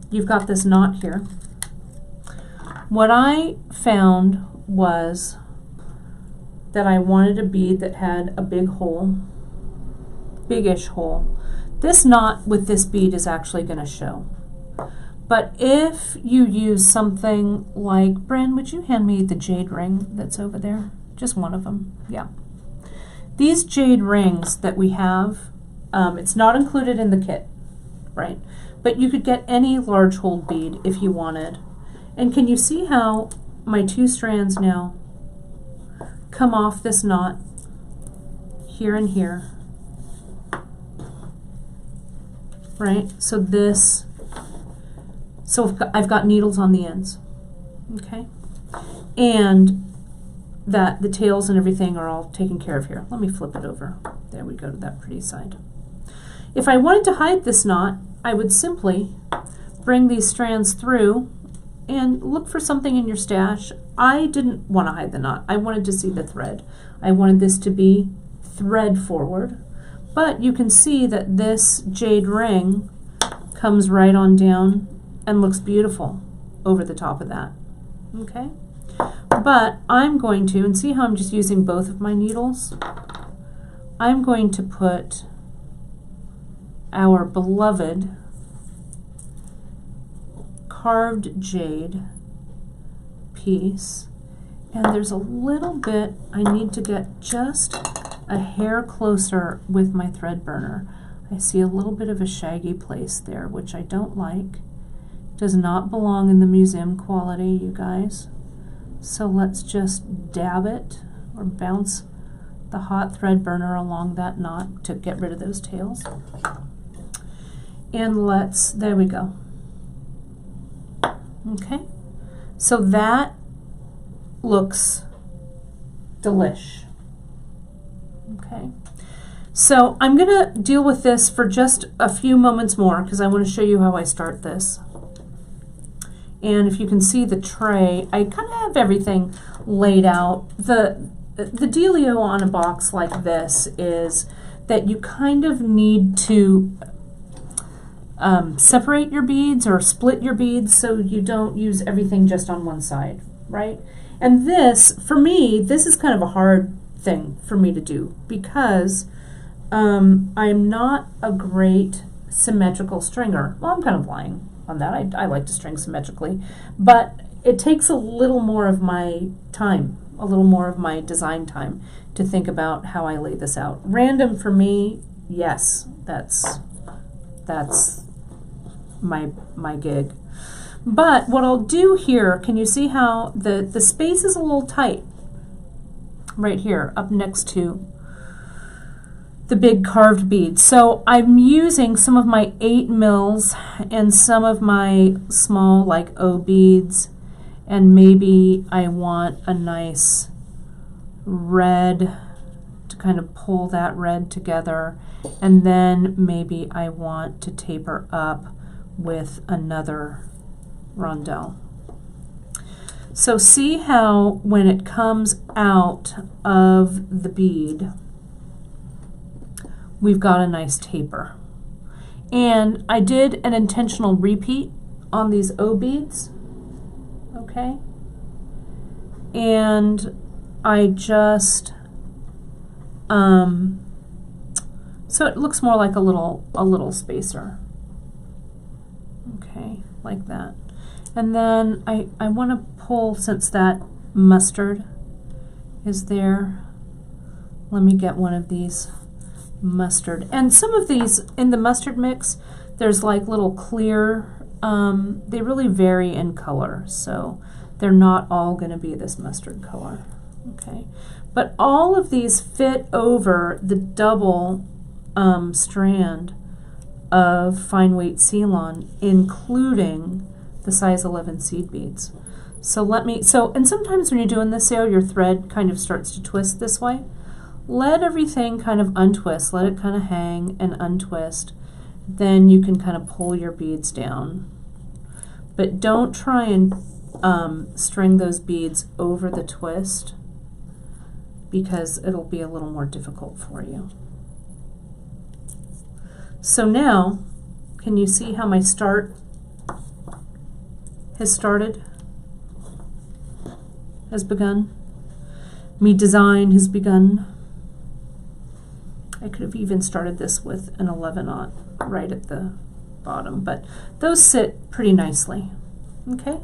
S1: you've got this knot here. What I found was that I wanted a bead that had a big hole, big-ish hole. This knot with this bead is actually going to show. But if you use something like, Bran, would you hand me the jade ring that's over there? Just one of them, yeah. These jade rings that we have, it's not included in the kit, right? But you could get any large hole bead if you wanted. And can you see how my 2 strands now come off this knot here and here, right? So I've got needles on the ends, okay? And that the tails and everything are all taken care of here. Let me flip it over. There we go to that pretty side. If I wanted to hide this knot, I would simply bring these strands through and look for something in your stash. I didn't want to hide the knot. I wanted to see the thread. I wanted this to be thread forward, but you can see that this jade ring comes right on down and looks beautiful over the top of that, okay? But I'm going to, and see how I'm just using both of my needles? I'm going to put our beloved carved jade piece, and there's a little bit I need to get just a hair closer with my thread burner. I see a little bit of a shaggy place there, which I don't like. Does not belong in the museum quality, you guys. So let's just dab it or bounce the hot thread burner along that knot to get rid of those tails. And there we go. Okay, so that looks delish. Okay, so I'm gonna deal with this for just a few moments more because I want to show you how I start this. And if you can see the tray, I kind of have everything laid out. The dealio on a box like this is that you kind of need to separate your beads or split your beads so you don't use everything just on one side, right? And this, for me, this is kind of a hard thing for me to do because I'm not a great symmetrical stringer. Well, I'm kind of lying on that. I like to string symmetrically, but it takes a little more of my time, a little more of my design time to think about how I lay this out. Random for me, yes, that's my gig. But what I'll do here, can you see how the space is a little tight right here up next to the big carved beads. So I'm using some of my 8 mils and some of my small like O beads, and maybe I want a nice red to kind of pull that red together, and then maybe I want to taper up with another rondelle. So see how when it comes out of the bead, we've got a nice taper. And I did an intentional repeat on these O beads, okay? And I just, so it looks more like a little spacer. Okay, like that. And then I want to pull, since that mustard is there, let me get one of these mustard. And some of these in the mustard mix, there's like little clear, they really vary in color, so they're not all going to be this mustard color. Okay, but all of these fit over the double strand of fine weight Ceylon, including the size 11 seed beads. So and sometimes when you're doing this, your thread kind of starts to twist this way. Let everything kind of untwist, let it kind of hang and untwist. Then you can kind of pull your beads down. But don't try and string those beads over the twist, because it'll be a little more difficult for you. So now, can you see how my start has started? Has begun? Me design has begun. I could have even started this with an 11/0 right at the bottom, but those sit pretty nicely. Okay?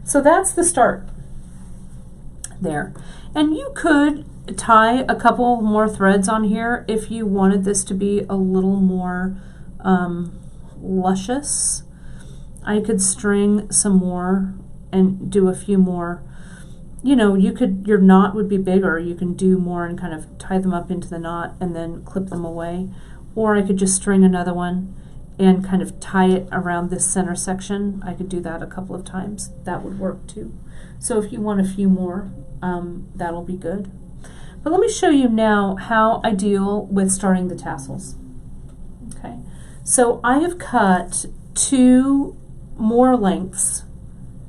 S1: So that's the start there. And you could tie a couple more threads on here if you wanted this to be a little more luscious. I could string some more and do a few more. You know, your knot would be bigger. You can do more and kind of tie them up into the knot and then clip them away. Or I could just string another one and kind of tie it around this center section. I could do that a couple of times. That would work too. So if you want a few more, that'll be good. But let me show you now how I deal with starting the tassels. Okay, so I have cut 2 more lengths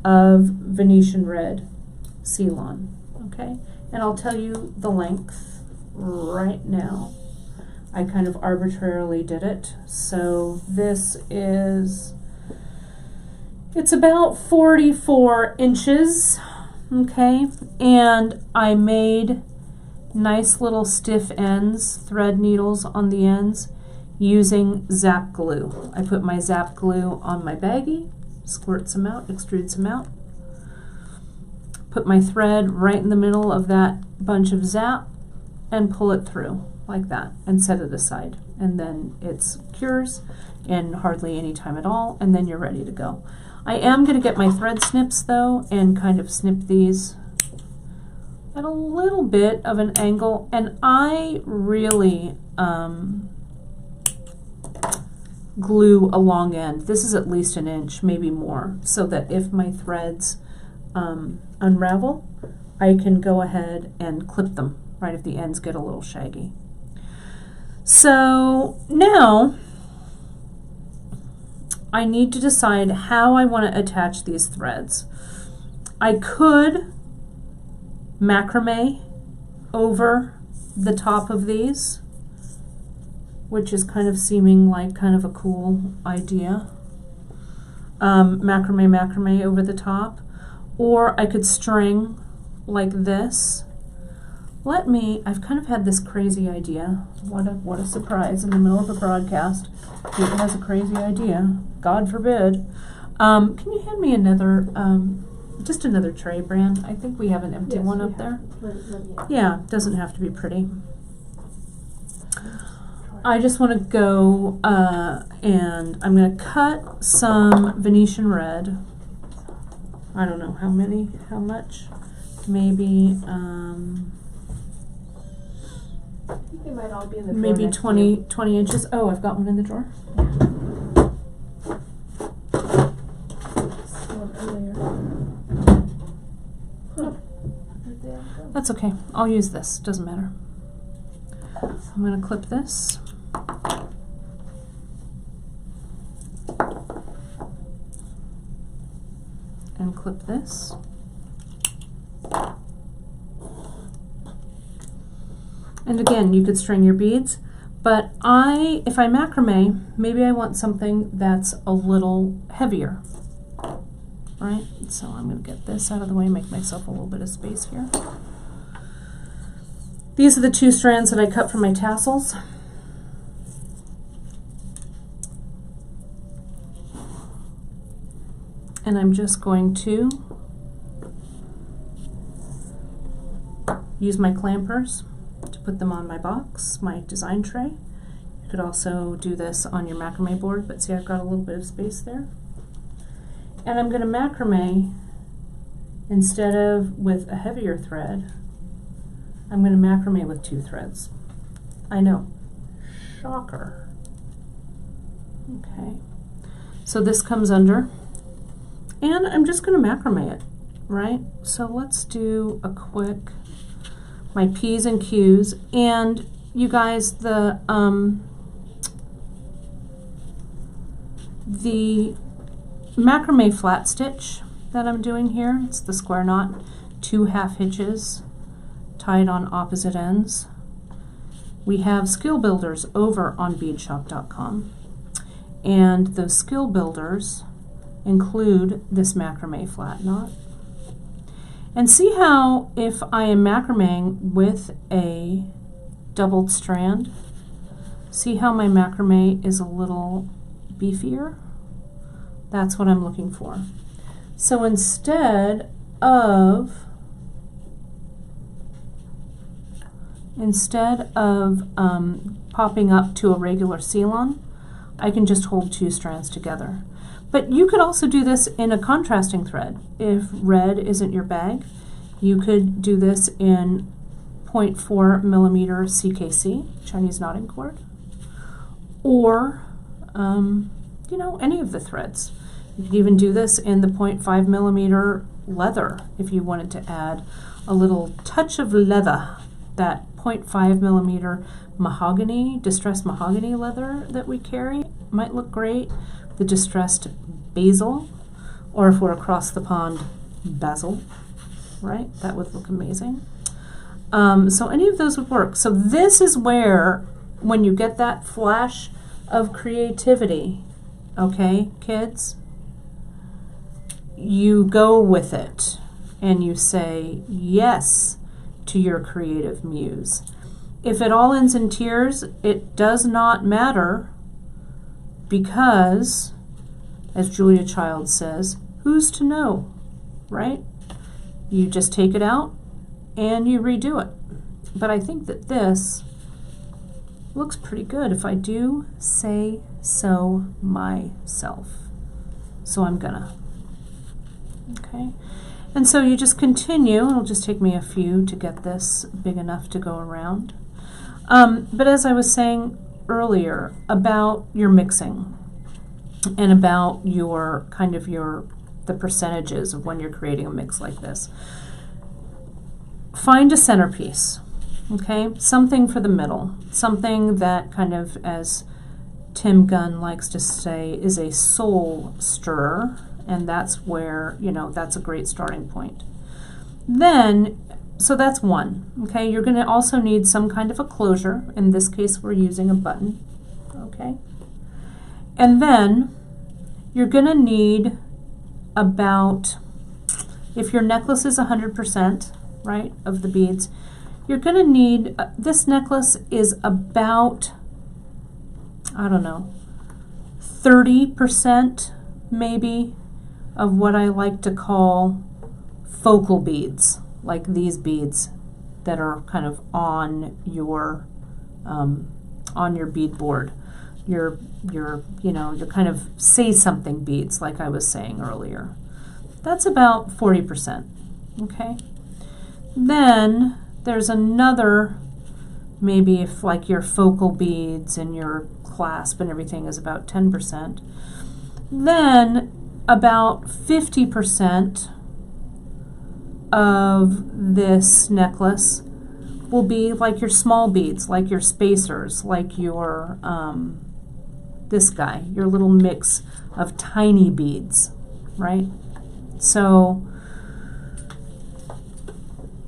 S1: of Venetian red Ceylon, okay? And I'll tell you the length right now. I kind of arbitrarily did it. So this is, it's about 44 inches, okay? And I made nice little stiff ends, thread needles on the ends, using Zap glue. I put my Zap glue on my baggie, squirt some out, extrude some out, put my thread right in the middle of that bunch of Zap and pull it through like that and set it aside. And then it cures in hardly any time at all, and then you're ready to go. I am going to get my thread snips though and kind of snip these at a little bit of an angle, and I really glue a long end. This is at least an inch, maybe more, so that if my threads unravel, I can go ahead and clip them, right, if the ends get a little shaggy. So now I need to decide how I want to attach these threads. I could macrame over the top of these, which is kind of seeming like kind of a cool idea. Macrame over the top. Or I could string like this. I've kind of had this crazy idea. What a surprise in the middle of a broadcast. Kate has a crazy idea. God forbid. Can you hand me another, just another tray, Bran? I think we have an empty one up there. Yeah, doesn't have to be pretty. I just want to go and I'm going to cut some Venetian red. I don't know how much. Maybe,
S2: I think they might all be in the drawer
S1: maybe
S2: next
S1: 20 inches. Oh, I've got one in the drawer. That's okay. I'll use this. Doesn't matter. I'm going to clip this. And clip this. And again, you could string your beads, but if I macrame, maybe I want something that's a little heavier, right? So I'm going to get this out of the way, make myself a little bit of space here. These are the 2 strands that I cut from my tassels. And I'm just going to use my clampers to put them on my box, my design tray. You could also do this on your macrame board, but see, I've got a little bit of space there. And I'm going to macrame, instead of with a heavier thread, I'm going to macrame with 2 threads. I know, shocker. Okay, so this comes under, and I'm just going to macrame it, right? So let's do a quick, my P's and Q's, and you guys, the macrame flat stitch that I'm doing here, it's the square knot, 2 half hitches tied on opposite ends. We have skill builders over on beadshop.com, and those skill builders include this macrame flat knot. And see how if I am macrameing with a doubled strand, see how my macrame is a little beefier? That's what I'm looking for. So instead of popping up to a regular Ceylon, I can just hold 2 strands together. But you could also do this in a contrasting thread. If red isn't your bag, you could do this in 0.4 millimeter CKC, Chinese knotting cord, or you know, any of the threads. You could even do this in the 0.5 millimeter leather if you wanted to add a little touch of leather, that 0.5 millimeter mahogany, distressed mahogany leather that we carry might look great. The distressed basil, or if we're across the pond, basil, right? That would look amazing. So any of those would work. So this is where, when you get that flash of creativity, okay, kids, you go with it and you say yes to your creative muse. If it all ends in tears, it does not matter, because, as Julia Child says, who's to know, right? You just take it out and you redo it. But I think that this looks pretty good, if I do say so myself. So I'm gonna. Okay, and so you just continue. It'll just take me a few to get this big enough to go around. But as I was saying earlier about your mixing and about your the percentages of when you're creating a mix like this, find a centerpiece, okay? Something for the middle, something that kind of, as Tim Gunn likes to say, is a soul stirrer, and that's where, you know, that's a great starting point. Then, so that's one, okay? You're going to also need some kind of a closure. In this case, we're using a button, okay? And then you're going to need about, if your necklace is 100%, right, of the beads, you're going to need, this necklace is about, I don't know, 30% maybe of what I like to call focal beads, like these beads that are kind of on your bead board. Your kind of say something beads, like I was saying earlier. That's about 40%, okay? Then there's another, maybe if like your focal beads and your clasp and everything is about 10%, then about 50% of this necklace will be like your small beads, like your spacers, like your, this guy, your little mix of tiny beads, right? So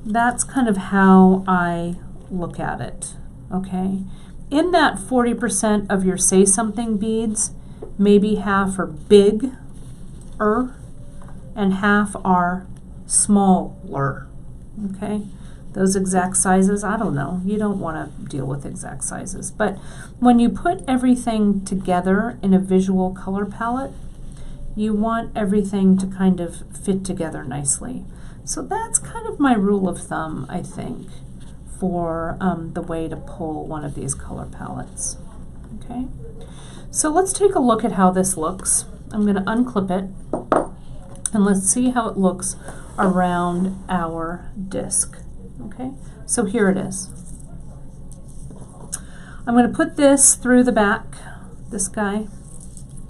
S1: that's kind of how I look at it, okay? In that 40% of your say something beads, maybe half are bigger and half are smaller, okay? Those exact sizes, I don't know. You don't want to deal with exact sizes. But when you put everything together in a visual color palette, you want everything to kind of fit together nicely. So that's kind of my rule of thumb, I think, for the way to pull one of these color palettes. Okay, so let's take a look at how this looks. I'm going to unclip it, and let's see how it looks around our disc. Okay, so here it is. I'm going to put this through the back, this guy.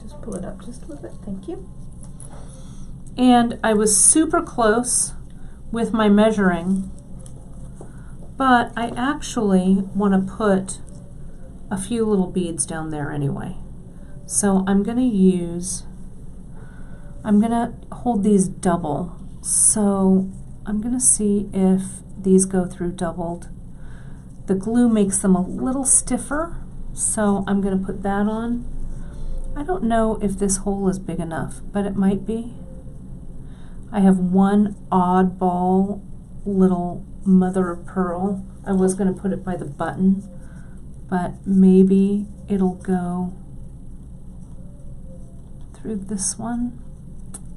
S2: Just pull it up just a little bit, thank you.
S1: And I was super close with my measuring, but I actually want to put a few little beads down there anyway. So I'm going to hold these double. So I'm going to see if these go through doubled. The glue makes them a little stiffer, so I'm going to put that on. I don't know if this hole is big enough, but it might be. I have one oddball little mother of pearl. I was going to put it by the button, but maybe it'll go through this one.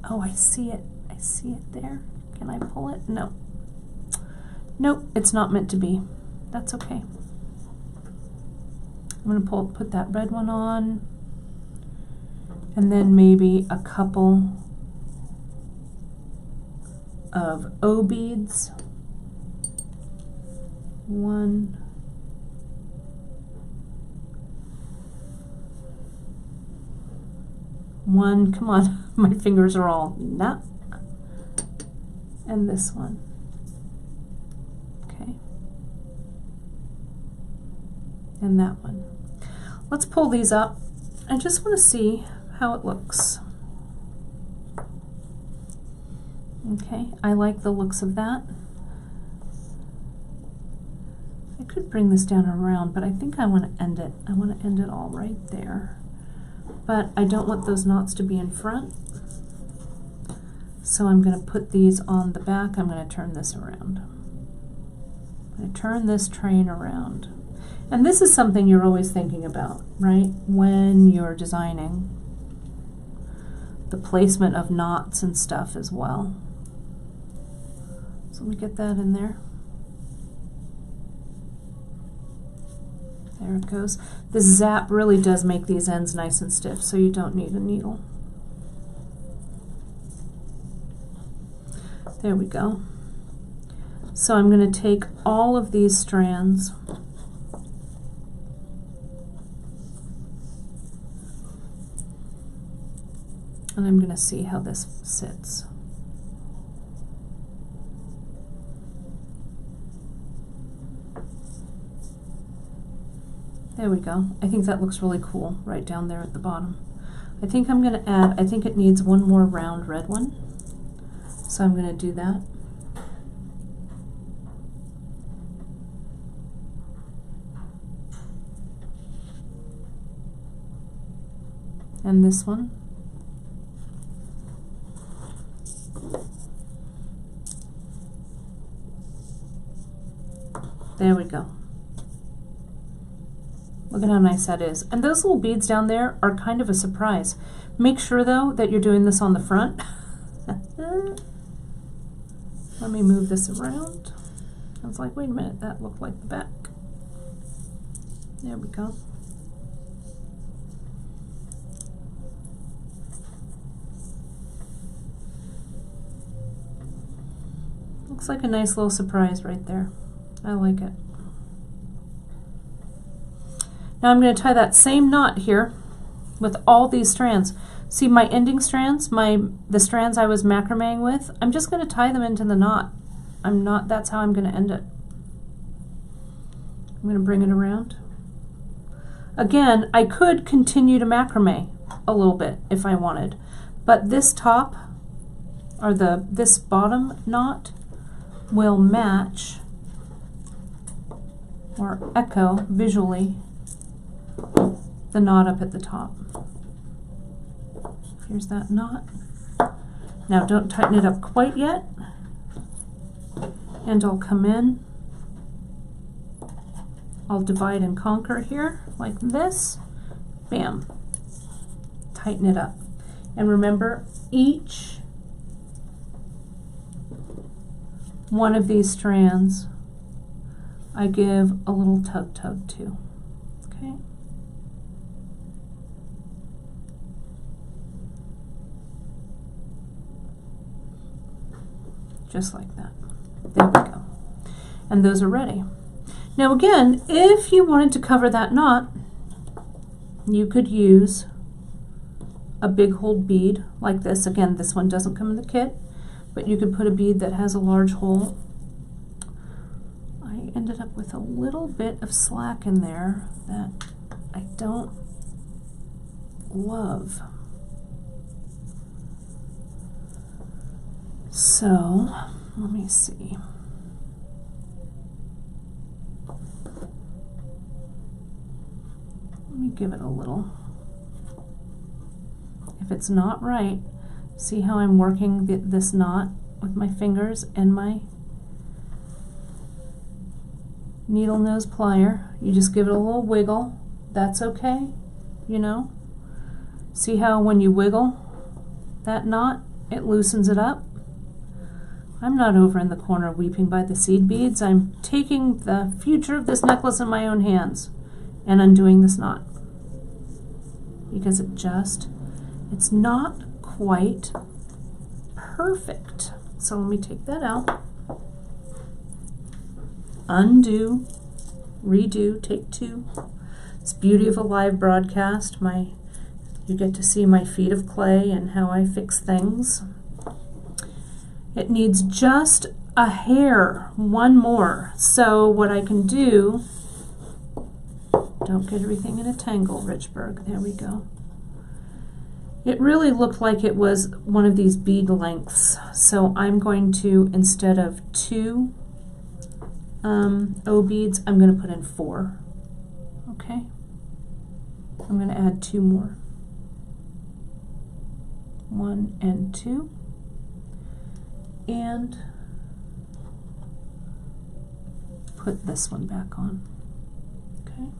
S1: Oh, I see it. I see it there. Can I pull it? No. Nope, it's not meant to be. That's okay. I'm going to put that red one on. And then maybe a couple of O beads. One. One, come on, my fingers are all nah. And this one. Okay. And that one. Let's pull these up. I just want to see how it looks. Okay, I like the looks of that. I could bring this down around, but I think I want to end it. I want to end it all right there. But I don't want those knots to be in front. So I'm going to put these on the back. I'm going to turn this around. I'm going to turn this train around. And this is something you're always thinking about, right? When you're designing the placement of knots and stuff as well. So let me get that in there. There it goes. The zap really does make these ends nice and stiff, so you don't need a needle. There we go. So I'm going to take all of these strands and I'm going to see how this sits. There we go. I think that looks really cool right down there at the bottom. I think I'm going to add, I think it needs one more round red one. So I'm going to do that. And this one. There we go. Look at how nice that is. And those little beads down there are kind of a surprise. Make sure though that you're doing this on the front. Let me move this around. I was like, wait a minute, that looked like the back. There we go. Looks like a nice little surprise right there. I like it. Now I'm going to tie that same knot here with all these strands. See my ending strands, the strands I was macrameing with, I'm just going to tie them into the knot. That's how I'm going to end it. I'm going to bring it around. Again, I could continue to macrame a little bit if I wanted, but this top, or this bottom knot, will match or echo visually the knot up at the top. Here's that knot. Now don't tighten it up quite yet, and I'll come in. I'll divide and conquer here like this. Bam. Tighten it up. And remember, each one of these strands I give a little tug to. Okay? Just like that. There we go. And those are ready. Now again, if you wanted to cover that knot, you could use a big hole bead like this. Again, this one doesn't come in the kit, but you could put a bead that has a large hole. I ended up with a little bit of slack in there that I don't love. So, let me see. Let me give it a little. If it's not right, see how I'm working this knot with my fingers and my needle nose plier. You just give it a little wiggle. That's okay, you know. See how when you wiggle that knot, it loosens it up. I'm not over in the corner weeping by the seed beads. I'm taking the future of this necklace in my own hands and undoing this knot because it just It's not quite perfect. So let me take that out. Undo, redo, take two. It's the beauty of a live broadcast. You get to see my feet of clay and how I fix things. It needs just a hair, one more. So what I can do, don't get everything in a tangle, Richburg. There we go. It really looked like it was one of these bead lengths. So I'm going to, instead of 2 O beads, I'm going to put in 4. Okay? I'm going to add 2 more. 1 and 2. And put this one back on. Okay?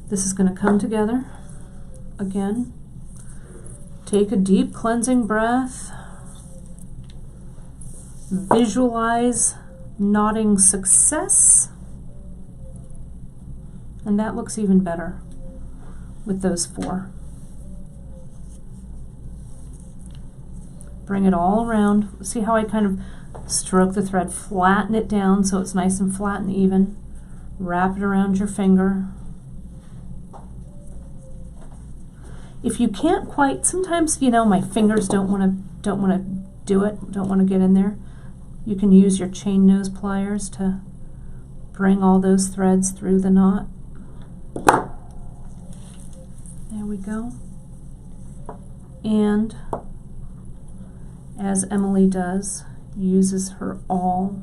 S1: This is going to come together again. Take a deep cleansing breath. Visualize knotting success. And that looks even better with those 4. Bring it all around. See how I kind of stroke the thread, flatten it down so it's nice and flat and even. Wrap it around your finger. If you can't quite, sometimes, you know, my fingers don't want to do it, don't want to get in there. You can use your chain nose pliers to bring all those threads through the knot. There we go. And as Emily does, uses her awl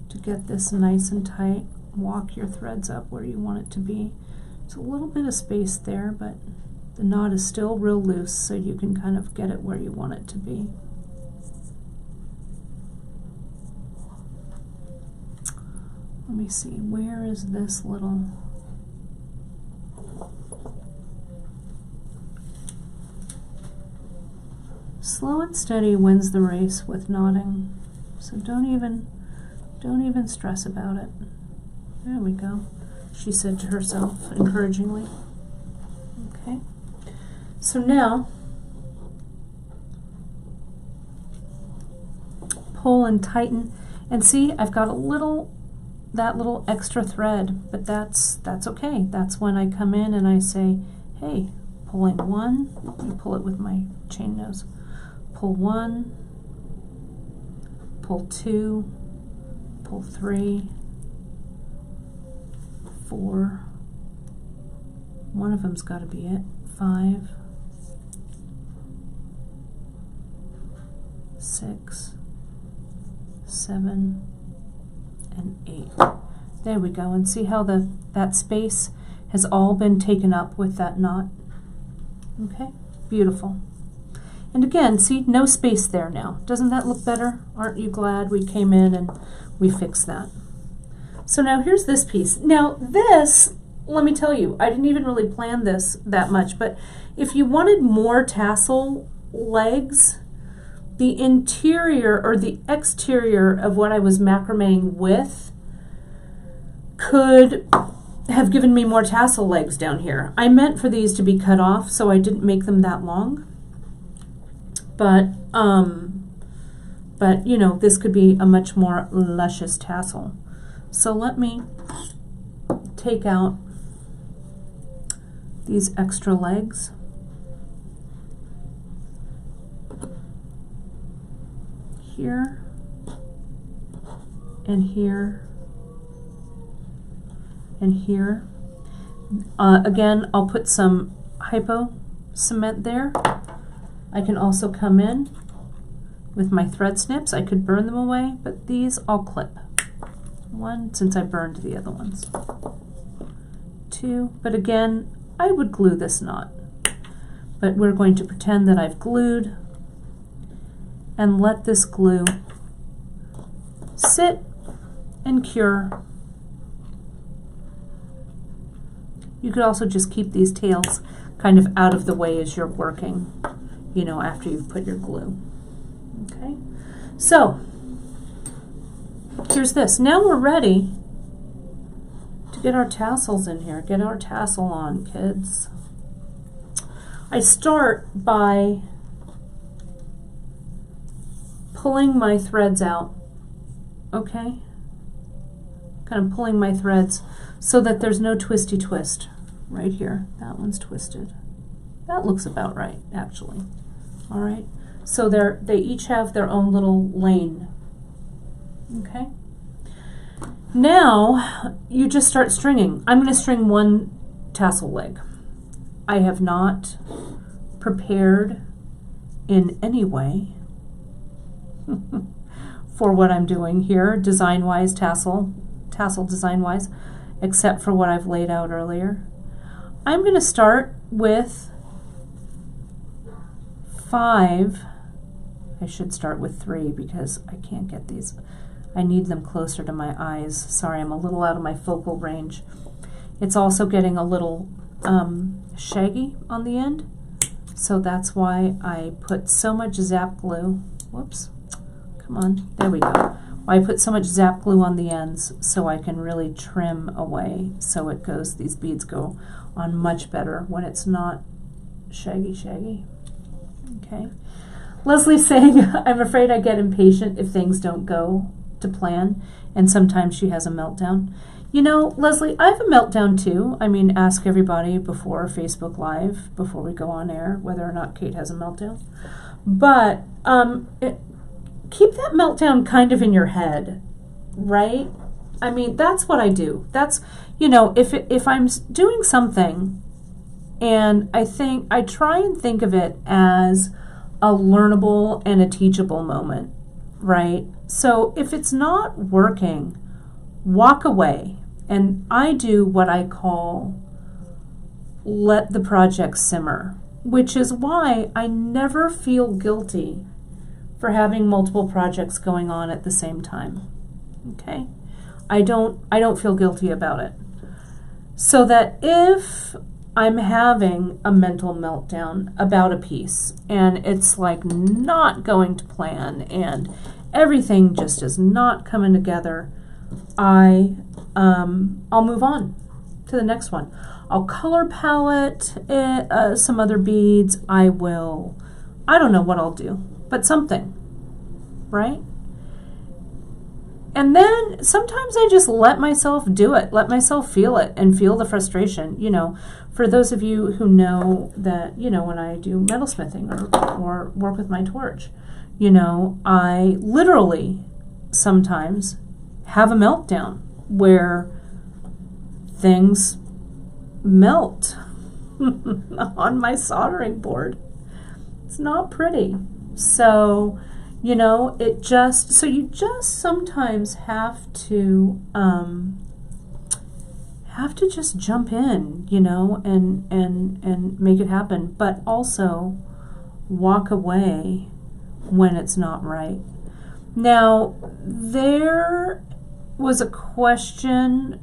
S1: to get this nice and tight. Walk your threads up where you want it to be. There's a little bit of space there, but the knot is still real loose, so you can kind of get it where you want it to be. Let me see, where is this little... Slow and steady wins the race with knotting, so don't even stress about it. There we go, she said to herself encouragingly. Okay, so now pull and tighten, and see I've got that little extra thread, but that's okay. That's when I come in and I say, hey, pulling 1, let me pull it with my chain nose. Pull 1, pull 2, pull 3, 4, one of them's got to be it, 5, 6, 7, and 8. There we go, and see how that space has all been taken up with that knot. Okay, beautiful. And again, see, no space there now. Doesn't that look better? Aren't you glad we came in and we fixed that? So now here's this piece. Now this, let me tell you, I didn't even really plan this that much, but if you wanted more tassel legs, the interior or the exterior of what I was macrameing with could have given me more tassel legs down here. I meant for these to be cut off, so I didn't make them that long. But you know, this could be a much more luscious tassel. So let me take out these extra legs. Here and here and here. Again, I'll put some hypo cement there. I can also come in with my thread snips. I could burn them away, but these I'll clip. 1, since I burned the other ones. 2, but again, I would glue this knot. But we're going to pretend that I've glued and let this glue sit and cure. You could also just keep these tails kind of out of the way as you're working, you know, after you've put your glue. Okay, so here's this. Now we're ready to get our tassels in here. Get our tassel on, kids. I start by pulling my threads out, okay? Kind of pulling my threads so that there's no twisty twist right here. That one's twisted. That looks about right, actually. All right, so they each have their own little lane, okay? Now, you just start stringing. I'm going to string one tassel leg. I have not prepared in any way for what I'm doing here, design-wise, tassel design-wise, except for what I've laid out earlier. I'm going to start with 5. I should start with 3 because I can't get these. I need them closer to my eyes. Sorry, I'm a little out of my focal range. It's also getting a little shaggy on the end, so that's why I put so much zap glue. Whoops, come on, there we go. I put so much zap glue on the ends so I can really trim away so it goes, these beads go on much better when it's not shaggy. Okay. Leslie's saying, I'm afraid I get impatient if things don't go to plan, and sometimes she has a meltdown. You know, Leslie, I have a meltdown too. I mean, ask everybody before Facebook Live, before we go on air, whether or not Kate has a meltdown. But keep that meltdown kind of in your head, right? I mean, that's what I do. That's, you know, if I'm doing something and I try and think of it as a learnable and a teachable moment, right? So if it's not working, walk away. And I do what I call let the project simmer, which is why I never feel guilty for having multiple projects going on at the same time. Okay? I don't feel guilty about it. So that if I'm having a mental meltdown about a piece and it's like not going to plan and everything just is not coming together, I'll move on to the next one. I'll color palette some other beads. I don't know what I'll do, but something, right? And then sometimes I just let myself do it, let myself feel it and feel the frustration. You know, for those of you who know that, you know, when I do metalsmithing or work with my torch, you know, I literally sometimes have a meltdown where things melt on my soldering board. It's not pretty. So, you know, you just sometimes have to just jump in, you know, and make it happen, but also walk away when it's not right. Now, there was a question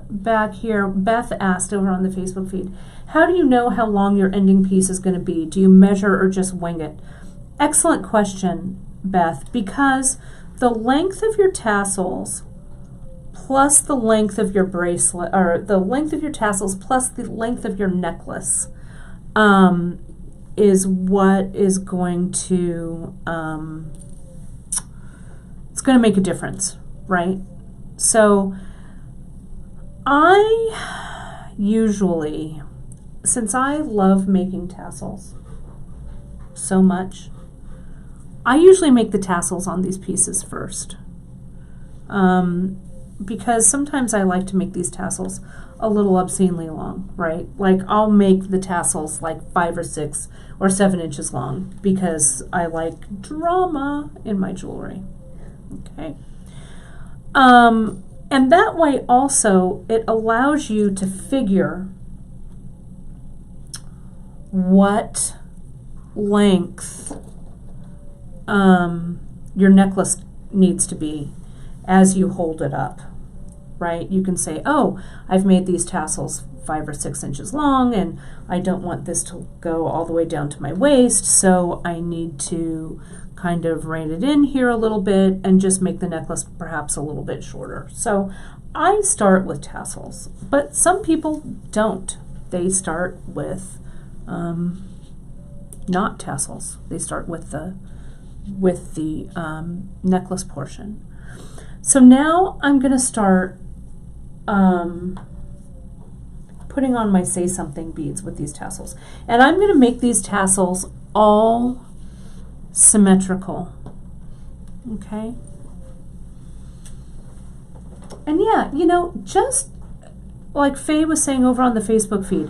S1: back here. Beth asked over on the Facebook feed, how do you know how long your ending piece is going to be? Do you measure or just wing it? Excellent question, Beth, because the length of your tassels plus the length of your bracelet, or the length of your tassels plus the length of your necklace, is what is going to, it's going to make a difference, right? So I usually, since I love making tassels so much, I usually make the tassels on these pieces first. Because sometimes I like to make these tassels a little obscenely long, right? Like I'll make the tassels like 5 or 6 or 7 inches long because I like drama in my jewelry. Okay. And that way also it allows you to figure what length your necklace needs to be as you hold it up, right? You can say, oh, I've made these tassels 5 or 6 inches long and I don't want this to go all the way down to my waist, so I need to kind of rein it in here a little bit and just make the necklace perhaps a little bit shorter. So I start with tassels, but some people don't. They start with not tassels. They start with the necklace portion. So now I'm going to start putting on my Say Something beads with these tassels. And I'm going to make these tassels all symmetrical. Okay? And yeah, you know, just like Faye was saying over on the Facebook feed,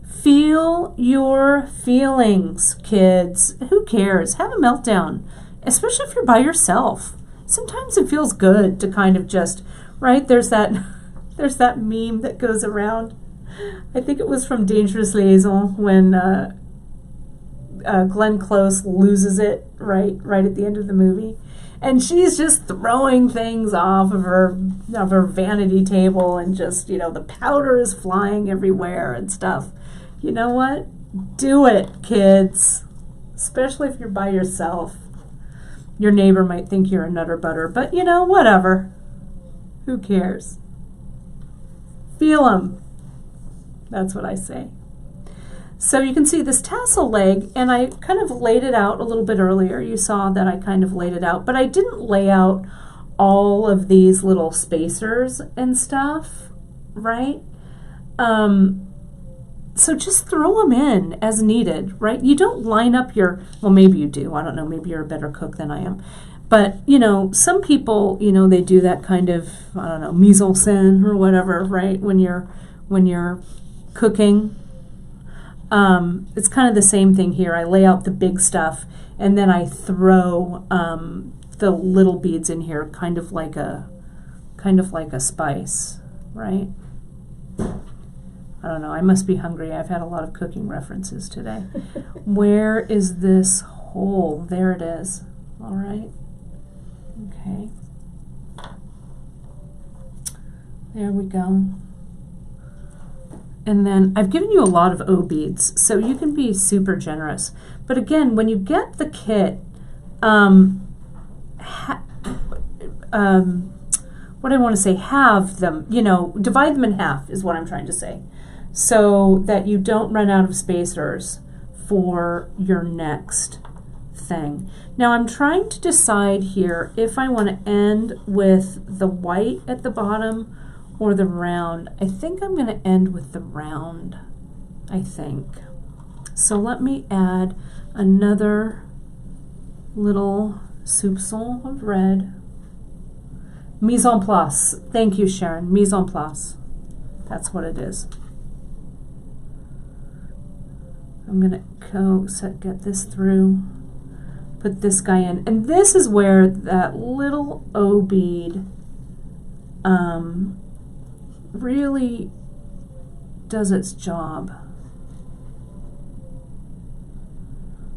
S1: feel your feelings, kids. Who cares? Have a meltdown, especially if you're by yourself. Sometimes it feels good to kind of just, right? There's that meme that goes around. I think it was from Dangerous Liaison when Glenn Close loses it right at the end of the movie, and she's just throwing things off of her vanity table, and just, you know, the powder is flying everywhere and stuff. You know what? Do it, kids. Especially if you're by yourself. Your neighbor might think you're a nutter butter, but you know, whatever. Who cares? Feel them. That's what I say. So you can see this tassel leg, and I kind of laid it out a little bit earlier. You saw that I kind of laid it out, but I didn't lay out all of these little spacers and stuff, right? So just throw them in as needed, right? You don't line up your, well, maybe you do. I don't know. Maybe you're a better cook than I am. But, you know, some people, you know, they do that kind of, I don't know, mise en scène or whatever, right? When you're cooking. It's kind of the same thing here. I lay out the big stuff, and then I throw the little beads in here, kind of like a spice, right? I don't know. I must be hungry. I've had a lot of cooking references today. Where is this hole? There it is. All right. Okay. There we go. And then I've given you a lot of O beads, so you can be super generous. But again, when you get the kit, what I want to say, have them, you know, divide them in half is what I'm trying to say, so that you don't run out of spacers for your next thing. Now I'm trying to decide here if I want to end with the white at the bottom or the round. I think I'm going to end with the round, I think. So let me add another little soupçon of red. Mise en place. Thank you, Sharon. Mise en place. That's what it is. I'm going to get this through, put this guy in. And this is where that little O bead really does its job.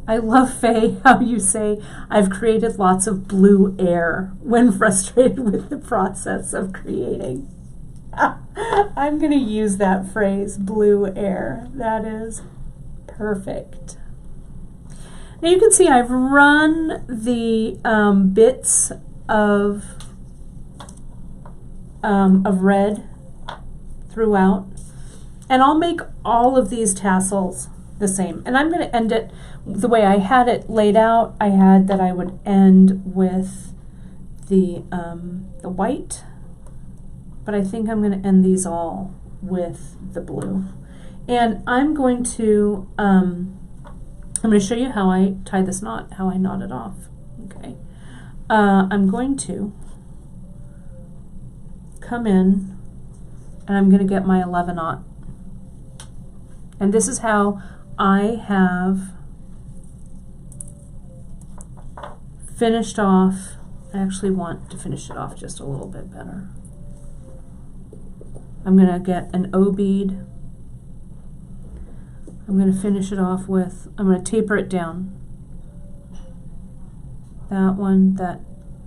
S1: I love, Faye, how you say, I've created lots of blue air when frustrated with the process of creating. I'm going to use that phrase, blue air. That is perfect. Now you can see I've run the bits of red throughout, and I'll make all of these tassels the same. And I'm going to end it the way I had it laid out. I had that I would end with the white, but I think I'm going to end these all with the blue. And I'm going to show you how I tie this knot, how I knot it off. Okay, I'm going to come in, and I'm going to get my 11 knot. And this is how I have finished off. I actually want to finish it off just a little bit better. I'm going to get an O bead. I'm going to finish it off with, I'm going to taper it down. That one, that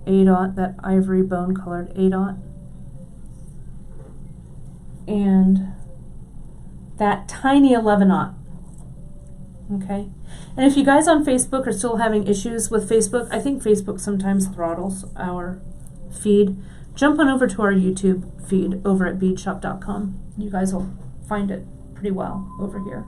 S1: A-dot, that ivory bone colored A-dot. And that tiny 11 knot. Okay? And if you guys on Facebook are still having issues with Facebook, I think Facebook sometimes throttles our feed. Jump on over to our YouTube feed over at beadshop.com. You guys will find it pretty well over here.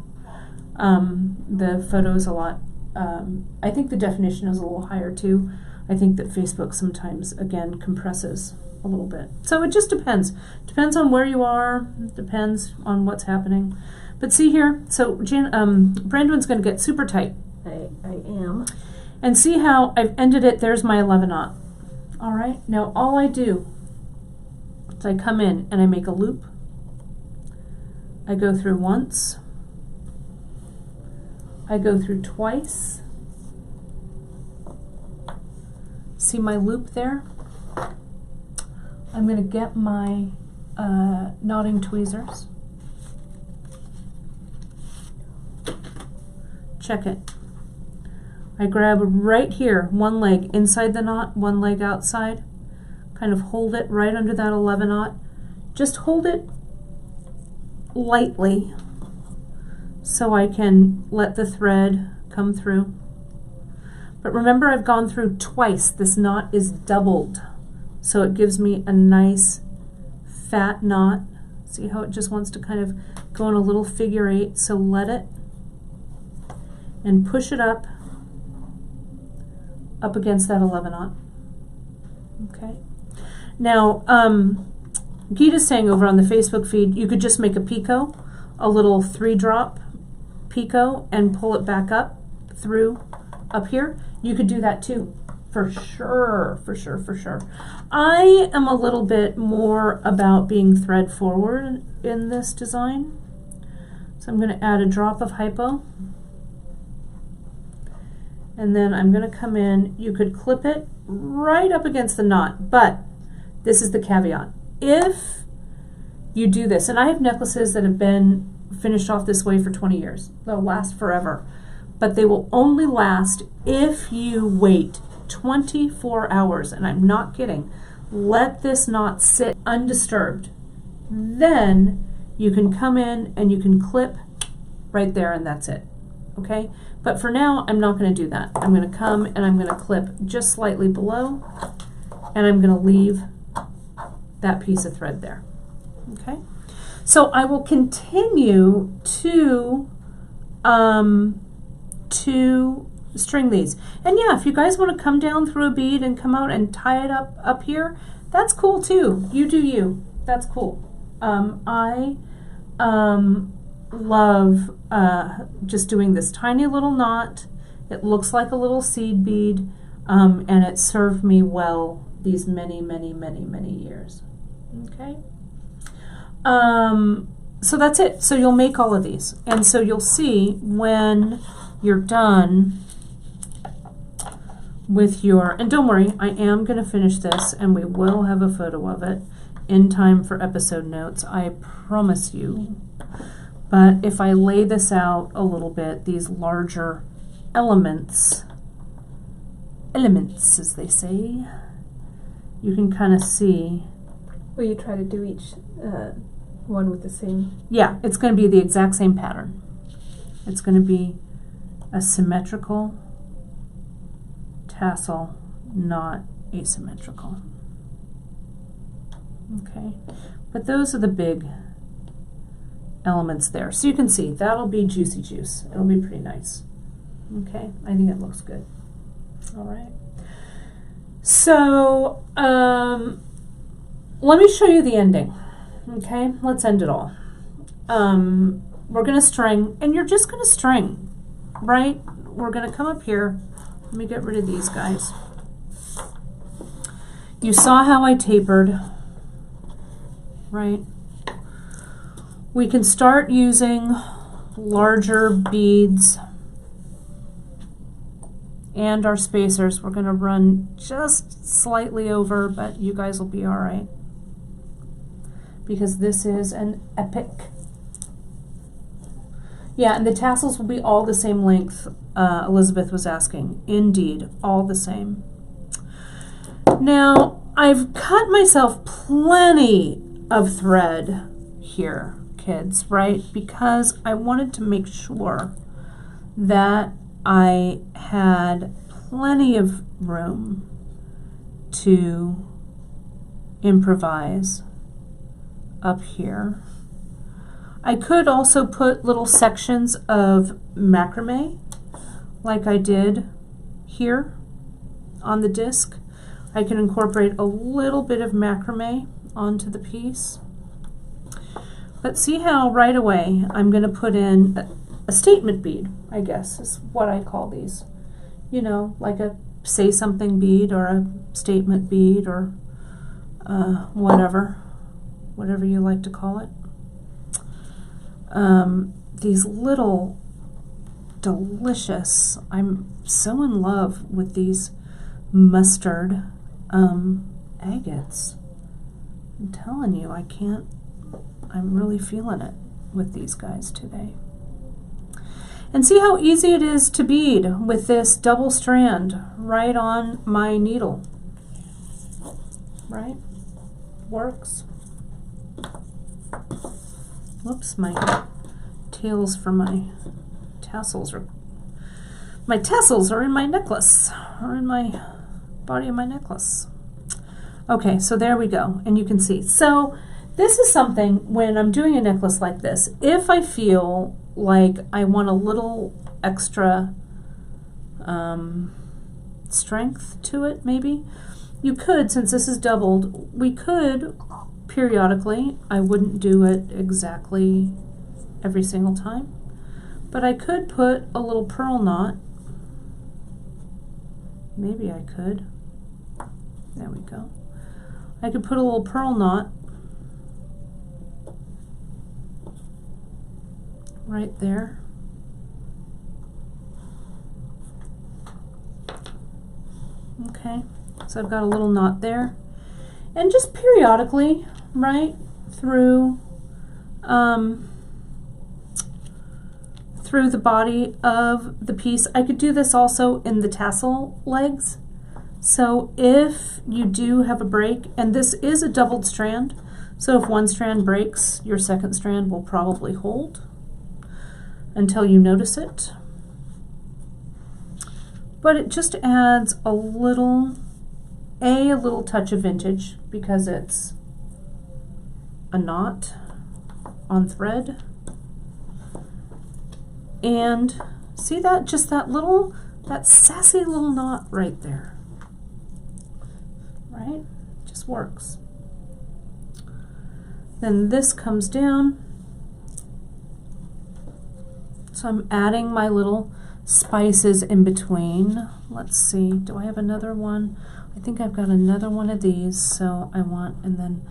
S1: The photo is a lot I think the definition is a little higher too. I think that Facebook sometimes, again, compresses a little bit. So it just depends. Depends on where you are, depends on what's happening. But see here, so Brandon's going to get super tight.
S2: I am.
S1: And see how I've ended it, there's my 11/0. All right, now all I do is I come in and I make a loop. I go through once. I go through twice. See my loop there? I'm going to get my knotting tweezers. Check it. I grab right here, one leg inside the knot, one leg outside. Kind of hold it right under that 11/0. Just hold it lightly so I can let the thread come through. But remember, I've gone through twice. This knot is doubled, so it gives me a nice fat knot. See how it just wants to kind of go in a little figure 8, so let it and push it up against that 11/0. Okay. Now, Geeta's saying over on the Facebook feed, you could just make a picot, a little 3-drop picot, and pull it back up through up here. You could do that too, for sure, for sure, for sure. I am a little bit more about being thread forward in this design. So I'm going to add a drop of hypo. And then I'm going to come in, you could clip it right up against the knot, but this is the caveat. If you do this, and I have necklaces that have been finished off this way for 20 years. They'll last forever. But they will only last if you wait 24 hours, and I'm not kidding. Let this knot sit undisturbed. Then you can come in and you can clip right there, and that's it. Okay? But for now, I'm not going to do that. I'm going to come and I'm going to clip just slightly below, and I'm going to leave that piece of thread there. Okay? So I will continue to string these. And yeah, if you guys want to come down through a bead and come out and tie it up here, that's cool too. You do you. That's cool. I love just doing this tiny little knot. It looks like a little seed bead, and it served me well these many, many, many, many years. Okay. So that's it. So you'll make all of these, and so you'll see when you're done with your, and don't worry, I am going to finish this, and we will have a photo of it in time for episode notes, I promise you. But if I lay this out a little bit, these larger elements as they say, you can kind of see.
S2: Will you try to do each one with the same?
S1: Yeah, it's going to be the exact same pattern. It's going to be a symmetrical tassel, not asymmetrical. Okay, but those are the big elements there. So you can see that'll be juicy juice. It'll be pretty nice. Okay, I think it looks good. All right. So let me show you the ending. Okay, let's end it all. We're going to string, and you're just going to string, right? We're going to come up here. Let me get rid of these guys. You saw how I tapered, right? We can start using larger beads and our spacers. We're going to run just slightly over, but you guys will be all right, because this is an epic. Yeah, and the tassels will be all the same length, Elizabeth was asking. Indeed, all the same. Now, I've cut myself plenty of thread here, kids, right? Because I wanted to make sure that I had plenty of room to improvise up here. I could also put little sections of macrame like I did here on the disc. I can incorporate a little bit of macrame onto the piece. But see how right away I'm going to put in a statement bead, I guess is what I call these. You know, like a say something bead or a statement bead or whatever you like to call it. These little delicious, I'm so in love with these mustard agates. I'm telling you, I'm really feeling it with these guys today. And see how easy it is to bead with this double strand right on my needle. Right? Works. Whoops, my tails for my tassels are in my necklace, or in my body of my necklace. Okay, so there we go, and you can see. So this is something, when I'm doing a necklace like this, if I feel like I want a little extra strength to it, maybe, you could, since this is doubled, we could periodically, I wouldn't do it exactly every single time, but I could put a little pearl knot. Maybe I could. There we go. I could put a little pearl knot right there. Okay, so I've got a little knot there. And just periodically, right, through the body of the piece. I could do this also in the tassel legs. So if you do have a break, and this is a doubled strand, so if one strand breaks, your second strand will probably hold until you notice it. But it just adds a little touch of vintage because it's a knot on thread. And see that, just that sassy little knot right there, right? Just works. Then this comes down. So I'm adding my little spices in between. Let's see, do I have another one? I think I've got another one of these, so I want, and then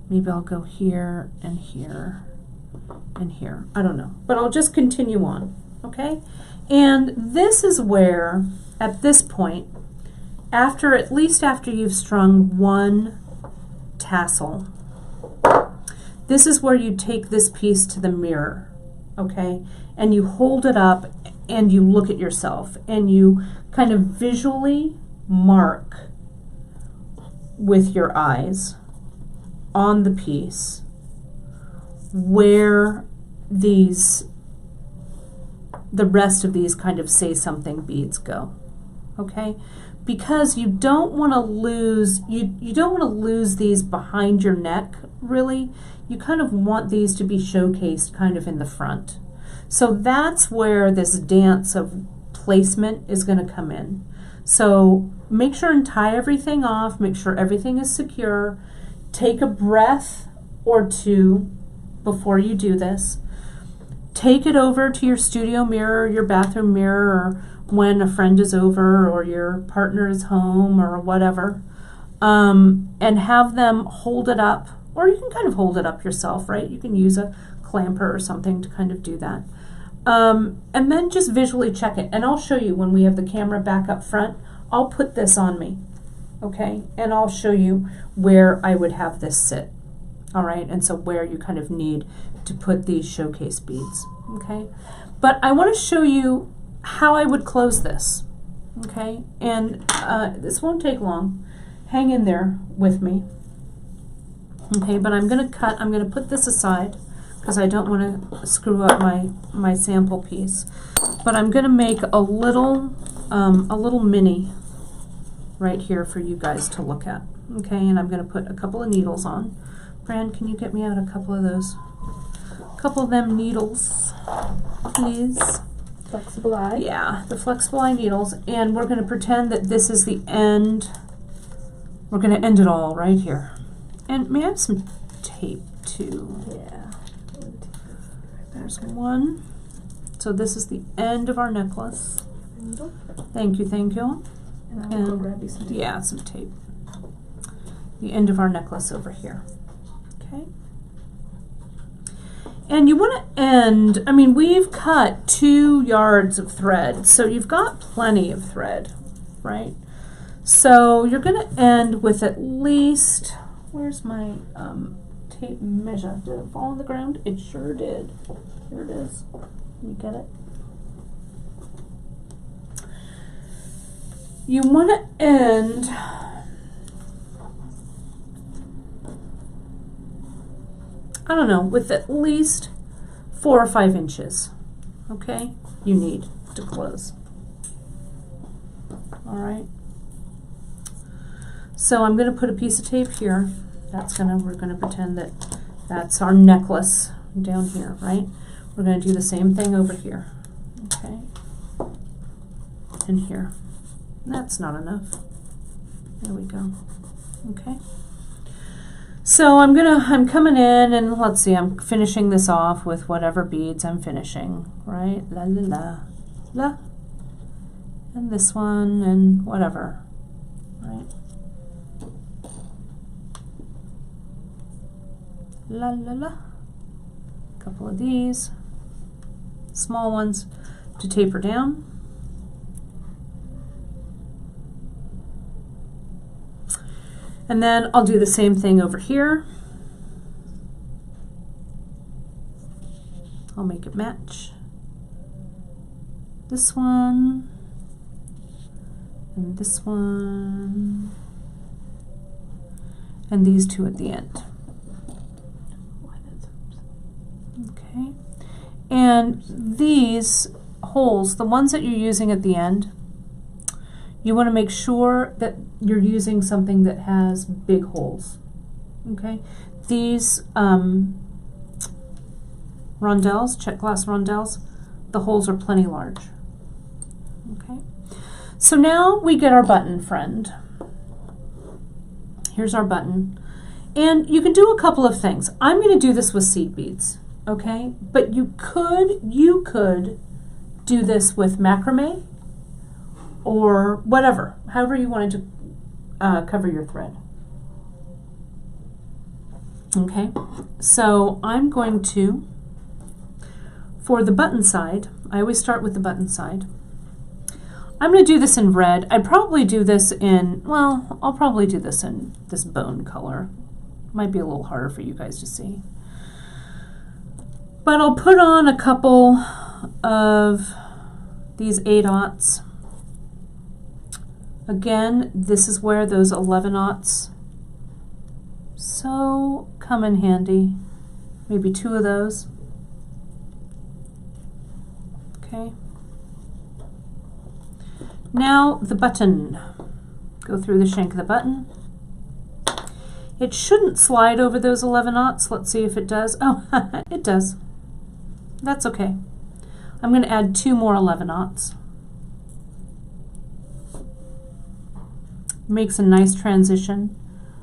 S1: maybe I'll go here and here and here. I don't know, but I'll just continue on, okay? And this is where, at this point, at least after you've strung one tassel, this is where you take this piece to the mirror, okay? And you hold it up and you look at yourself and you kind of visually mark with your eyes on the piece where the rest of these kind of say something beads go, okay? Because you don't want to lose, you don't want to lose these behind your neck, really. You kind of want these to be showcased kind of in the front. So that's where this dance of placement is going to come in. So make sure and tie everything off, make sure everything is secure. Take a breath or two before you do this. Take it over to your studio mirror, your bathroom mirror, or when a friend is over or your partner is home or whatever, and have them hold it up, or you can kind of hold it up yourself, right? You can use a clamper or something to kind of do that. And then just visually check it. And I'll show you when we have the camera back up front, I'll put this on me, okay? And I'll show you where I would have this sit, all right? And so where you kind of need to put these showcase beads, okay? But I want to show you how I would close this, okay? And this won't take long. Hang in there with me, okay? But I'm going to put this aside because I don't want to screw up my sample piece. But I'm going to make a little mini right here for you guys to look at, okay? And I'm going to put a couple of needles on. Fran, can you get me out a couple of those? A couple of them needles, please.
S2: flexible eye.
S1: Yeah, the flexible eye needles, and we're going to pretend that this is the end. We're going to end it all right here. And may I have some tape too?
S2: Yeah.
S1: There's one. So this is the end of our necklace.
S2: Needle.
S1: Thank you, thank you.
S2: And I will go grab you some tape.
S1: Yeah, some tape. The end of our necklace over here. Okay. And you want to end, I mean, we've cut 2 yards of thread, so you've got plenty of thread, right? So you're going to end with at least, where's my tape measure? Did it fall on the ground? It sure did. Here it is. You get it? You want to end I don't know, with at least 4 or 5 inches, okay, you need to close. All right. So I'm going to put a piece of tape here. We're going to pretend that that's our necklace down here, right? We're going to do the same thing over here, okay, and here. That's not enough. There we go, okay. So I'm coming in, and let's see, I'm finishing this off with whatever beads I'm finishing, right? La la la, la. And this one, and whatever, right? La la la. A couple of these, small ones to taper down. And then I'll do the same thing over here. I'll make it match. This one, and this one, and these 2 at the end. Okay. And these holes, the ones that you're using at the end, you want to make sure that you're using something that has big holes, okay? These rondelles, check glass rondelles, the holes are plenty large, okay? So now we get our button friend. Here's our button. And you can do a couple of things. I'm going to do this with seed beads, okay? But you could do this with macrame, or whatever, however you wanted to cover your thread. Okay, so I'm going to, for the button side, I always start with the button side. I'm going to do this in red. I'd probably do this in, well, I'll probably do this in this bone color. Might be a little harder for you guys to see. But I'll put on a couple of these 8/0. Again, this is where those 11/0 so come in handy. Maybe 2 of those. Okay. Now the button. Go through the shank of the button. It shouldn't slide over those 11/0. Let's see if it does. Oh, it does. That's okay. I'm going to add 2 more 11/0. Makes a nice transition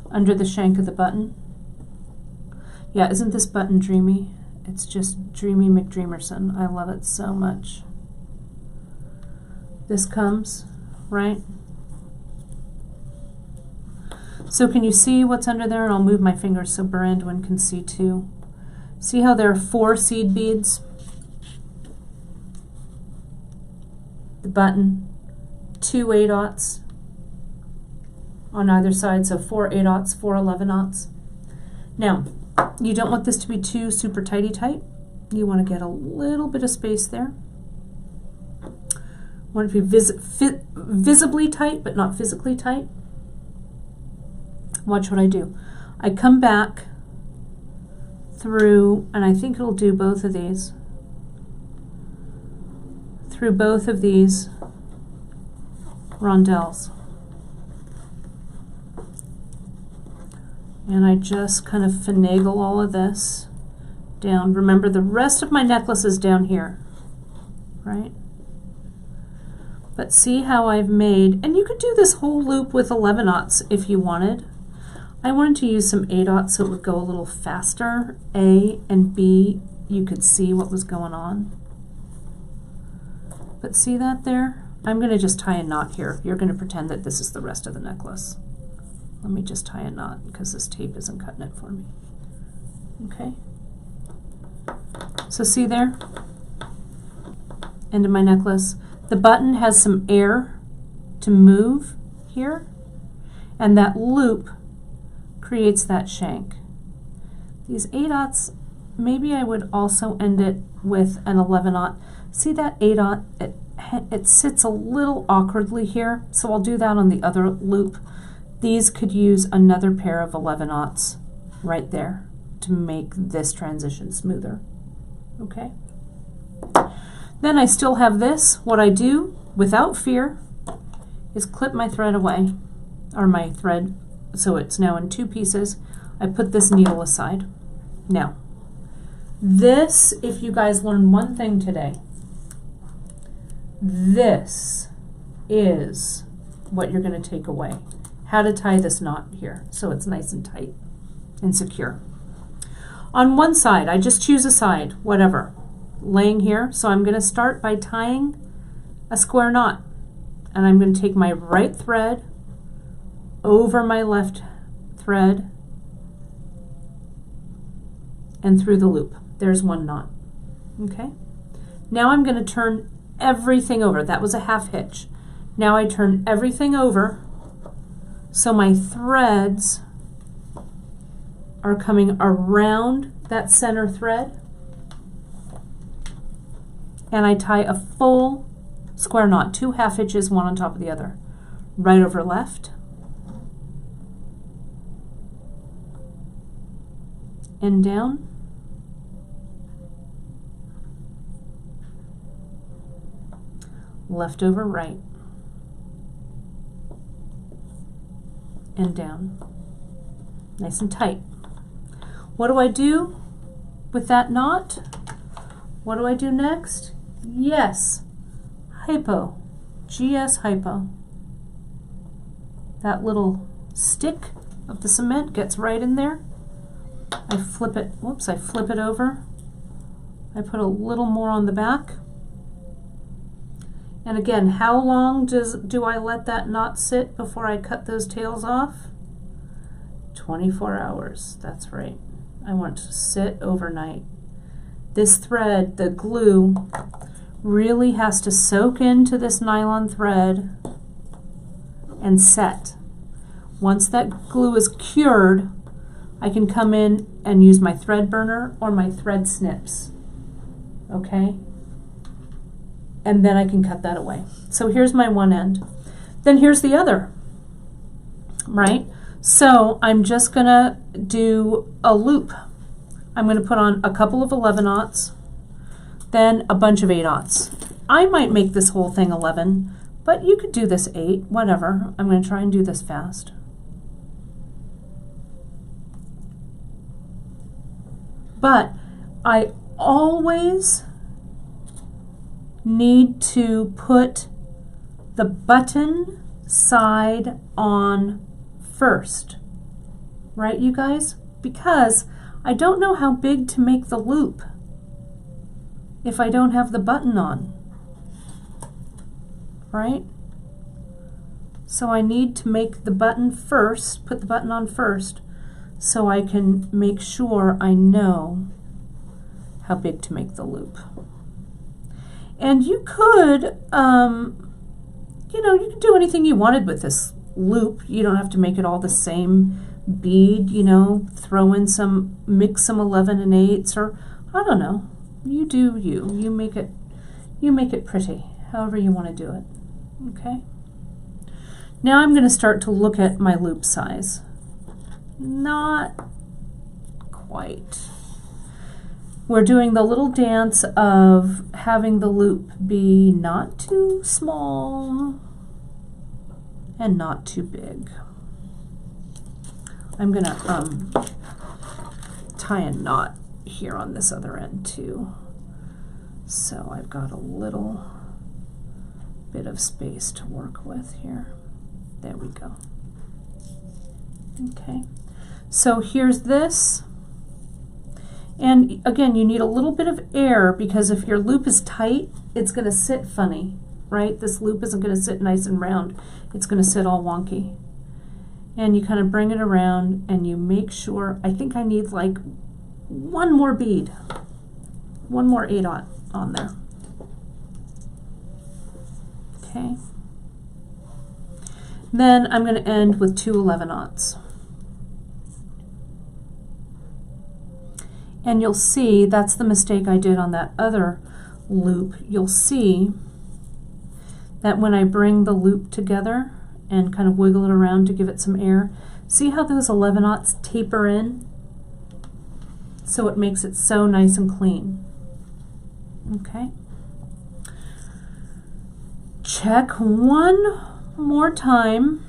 S1: under the shank of the button. Yeah, isn't this button dreamy? It's just dreamy McDreamerson. I love it so much. This comes, right? So can you see what's under there? And I'll move my fingers so Brandwin can see too. See how there are 4 seed beads? The button, 2 8/0 on either side, so 4 8/0, 4 11/0. Now, you don't want this to be too super tight. You want to get a little bit of space there. Want it to be visibly tight, but not physically tight. Watch what I do. I come back through, and I think it'll do both of these, through both of these rondelles. And I just kind of finagle all of this down. Remember, the rest of my necklace is down here, right? But see how I've made, and you could do this whole loop with 11/0 if you wanted. I wanted to use some 8/0 so it would go a little faster. A and B, you could see what was going on. But see that there? I'm going to just tie a knot here. You're going to pretend that this is the rest of the necklace. Let me just tie a knot because this tape isn't cutting it for me. Okay? So see there? End of my necklace. The button has some air to move here, and that loop creates that shank. These 8/0, maybe I would also end it with an 11/0. See that 8/0? It sits a little awkwardly here, so I'll do that on the other loop. These could use another pair of 11/0 right there to make this transition smoother. Okay? Then I still have this. What I do, without fear, is clip my thread away, or my thread, so it's now in 2 pieces. I put this needle aside. Now, this, if you guys learn one thing today, this is what you're going to take away. How to tie this knot here so it's nice and tight and secure. On one side, I just choose a side, whatever, laying here. So I'm going to start by tying a square knot. And I'm going to take my right thread over my left thread and through the loop. There's one knot. Okay? Now I'm going to turn everything over. That was a half hitch. Now I turn everything over so my threads are coming around that center thread, and I tie a full square knot, 2 half hitches, one on top of the other. Right over left, and down, left over right, and down. Nice and tight. What do I do with that knot? What do I do next? Yes, hypo, GS hypo. That little stick of the cement gets right in there. I flip it, whoops, I flip it over. I put a little more on the back. And again, how long do I let that knot sit before I cut those tails off? 24 hours, that's right. I want it to sit overnight. This thread, the glue, really has to soak into this nylon thread and set. Once that glue is cured, I can come in and use my thread burner or my thread snips. Okay? And then I can cut that away. So here's my one end. Then here's the other, right? So I'm just gonna do a loop. I'm gonna put on a couple of 11/0, then a bunch of 8/0. I might make this whole thing 11, but you could do this 8, whatever. I'm gonna try and do this fast. But I always need to put the button side on first, right, you guys? Because I don't know how big to make the loop if I don't have the button on, right? So I need to make the button first, put the button on first, so I can make sure I know how big to make the loop. And you could, you know, you could do anything you wanted with this loop. You don't have to make it all the same bead, you know, throw in some, mix some 11 and 8s, or I don't know. You do you. You make it pretty, however you want to do it. Okay? Now I'm going to start to look at my loop size. Not quite. We're doing the little dance of having the loop be not too small and not too big. I'm gonna tie a knot here on this other end too. So I've got a little bit of space to work with here. There we go. Okay, so here's this. And again, you need a little bit of air because if your loop is tight, it's going to sit funny, right? This loop isn't going to sit nice and round. It's going to sit all wonky. And you kind of bring it around and you make sure, I think I need like one more bead, one more 8/0 on there. Okay. Then I'm going to end with 2 11/0. And you'll see, that's the mistake I did on that other loop. You'll see that when I bring the loop together and kind of wiggle it around to give it some air, see how those 11/0 taper in? So it makes it so nice and clean. Okay. Check one more time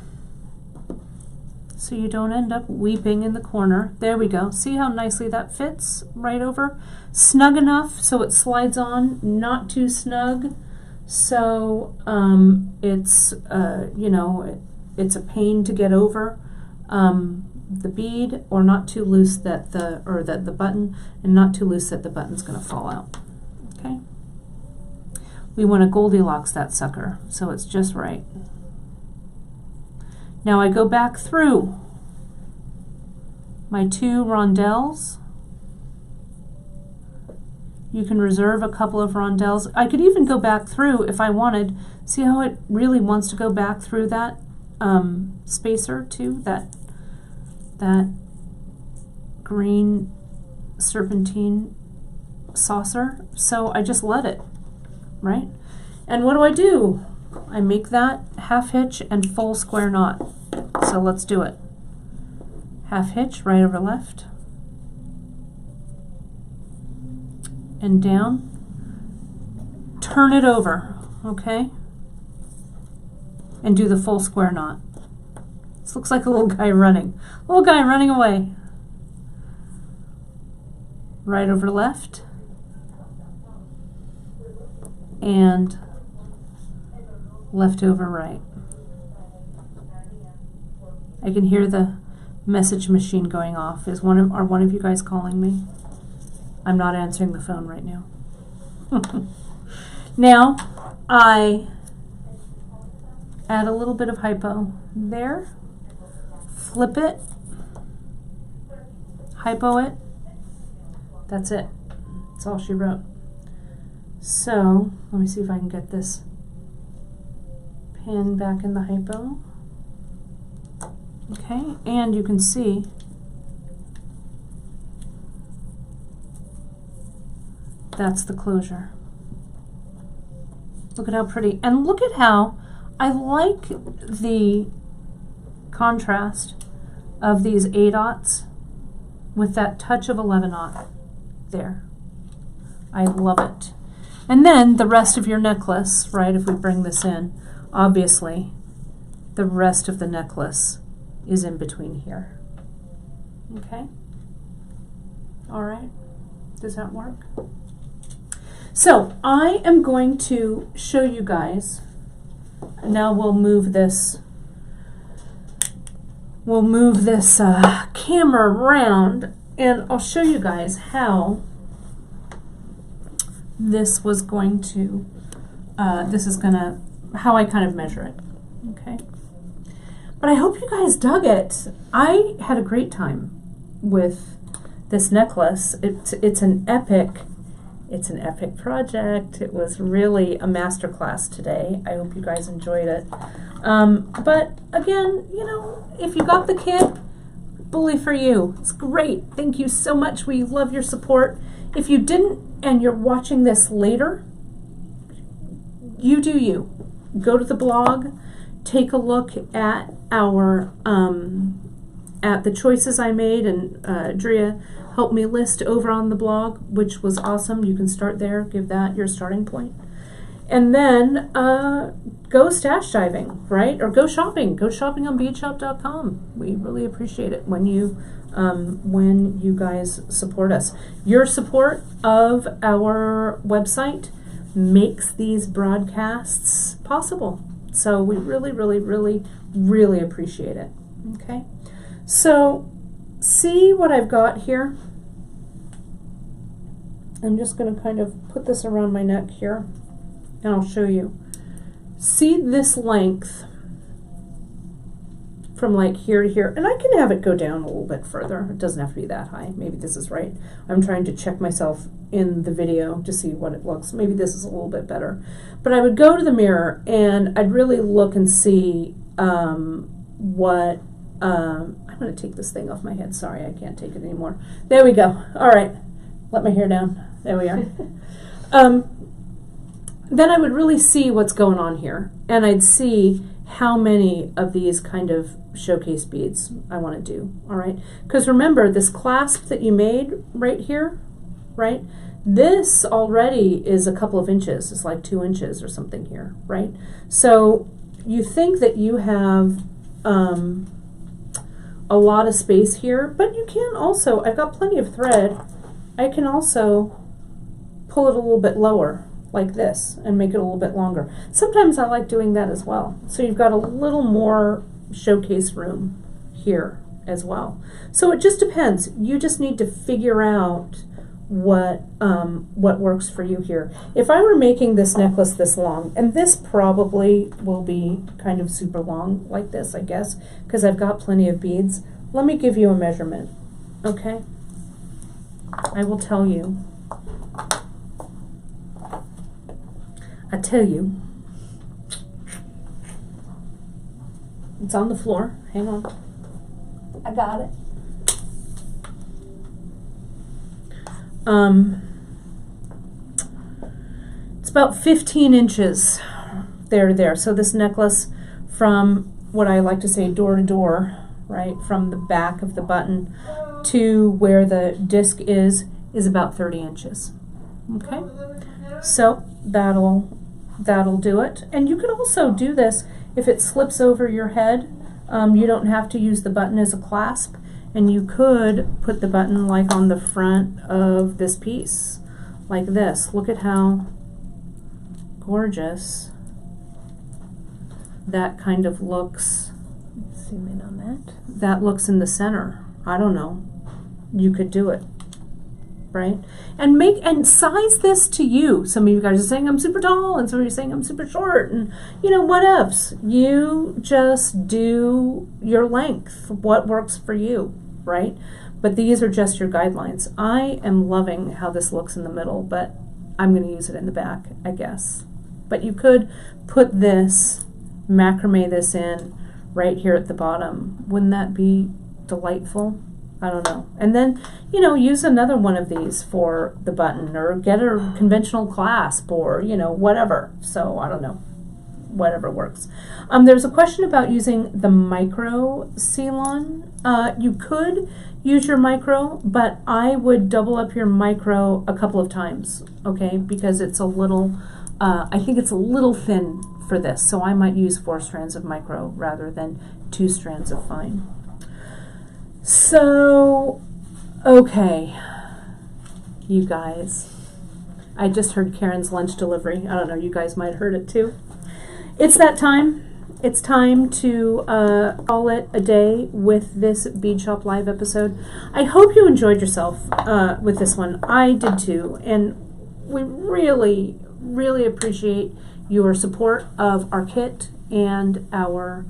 S1: so you don't end up weeping in the corner. There we go. See how nicely that fits right over? Snug enough so it slides on, not too snug. So it's, you know, it's a pain to get over the bead, or not too loose that the button, and not too loose that the button's going to fall out. Okay. We want to Goldilocks that sucker, so it's just right. Now I go back through my 2 rondelles. You can reserve a couple of rondelles. I could even go back through if I wanted. See how it really wants to go back through that spacer too, that green serpentine saucer. So I just let it, right? And what do? I make that half hitch and full square knot. So let's do it. Half hitch, right over left, and down. Turn it over, okay? And do the full square knot. This looks like a little guy running. Little guy running away. Right over left, and left over right. I can hear the message machine going off. Are one of you guys calling me? I'm not answering the phone right now. Now I add a little bit of hypo there, flip it, hypo it. That's it. That's all she wrote. So let me see if I can get this pin back in the hypo. Okay, and you can see that's the closure. Look at how pretty, and look at how I like the contrast of these 8/0 with that touch of 11/0 there. I love it. And then the rest of your necklace, right, if we bring this in, obviously the rest of the necklace is in between here. Okay? All right. Does that work? So I am going to show you guys. Now we'll move this. We'll move this camera around, and I'll show you guys how this was going to. How I kind of measure it. Okay. But I hope you guys dug it. I had a great time with this necklace. It's an epic project. It was really a masterclass today. I hope you guys enjoyed it. But again, you know, if you got the kit, bully for you. It's great. Thank you so much. We love your support. If you didn't and you're watching this later, you do you. Go to the blog. Take a look at our at the choices I made, and Drea helped me list over on the blog, which was awesome. You can start there, give that your starting point, and then go stash diving, right? Or go shopping. Go shopping on beadshop.com. We really appreciate it when you guys support us. Your support of our website makes these broadcasts possible. So we really, really, really, really appreciate it. Okay, so see what I've got here? I'm just going to kind of put this around my neck here, and I'll show you. See this length from like here to here, and I can have it go down a little bit further. It doesn't have to be that high. Maybe this is right. I'm trying to check myself in the video to see what it looks. Maybe this is a little bit better. But I would go to the mirror and I'd really look and see what, I'm going to take this thing off my head. Sorry, I can't take it anymore. There we go. All right. Let my hair down. There we are. Then I would really see what's going on here, and I'd see how many of these kind of showcase beads I want to do, all right? Because remember, this clasp that you made right here, right? This already is a couple of inches. It's like 2 inches or something here, right? So you think that you have a lot of space here, but you can also, I've got plenty of thread, I can also pull it a little bit lower like this and make it a little bit longer. Sometimes I like doing that as well. So you've got a little more showcase room here as well. So it just depends. You just need to figure out what works for you here. If I were making this necklace this long, and this probably will be kind of super long like this, I guess, because I've got plenty of beads. Let me give you a measurement, okay? I will tell you. I tell you. It's on the floor. Hang on. I got it. It's about 15 inches there to there. So this necklace, from what I like to say door to door, right, from the back of the button to where the disc is about 30 inches. Okay, so that'll do it. And you can also do this if it slips over your head. You don't have to use the button as a clasp, and you could put the button like on the front of this piece like this. Look at how gorgeous that kind of looks. Zoom in on that. That looks in the center. I don't know. You could do it, right? And make and size this to you. Some of you guys are saying I'm super tall, and some of you are saying I'm super short, and you know, what else? You just do your length, what works for you, right? But these are just your guidelines. I am loving how this looks in the middle, but I'm going to use it in the back, I guess. But you could put this, macrame this in right here at the bottom. Wouldn't that be delightful? I don't know. And then, you know, use another one of these for the button, or get a conventional clasp, or, you know, whatever. So, I don't know. Whatever works. There's a question about using the micro seal-on. You could use your micro, but I would double up your micro a couple of times, okay? Because it's a little, I think it's a little thin for this. So I might use 4 strands of micro rather than 2 strands of fine. So, okay, you guys, I just heard Karen's lunch delivery. I don't know, you guys might have heard it too. It's that time. It's time to call it a day with this Bead Shop Live episode. I hope you enjoyed yourself with this one. I did too, and we really, really appreciate your support of our kit and our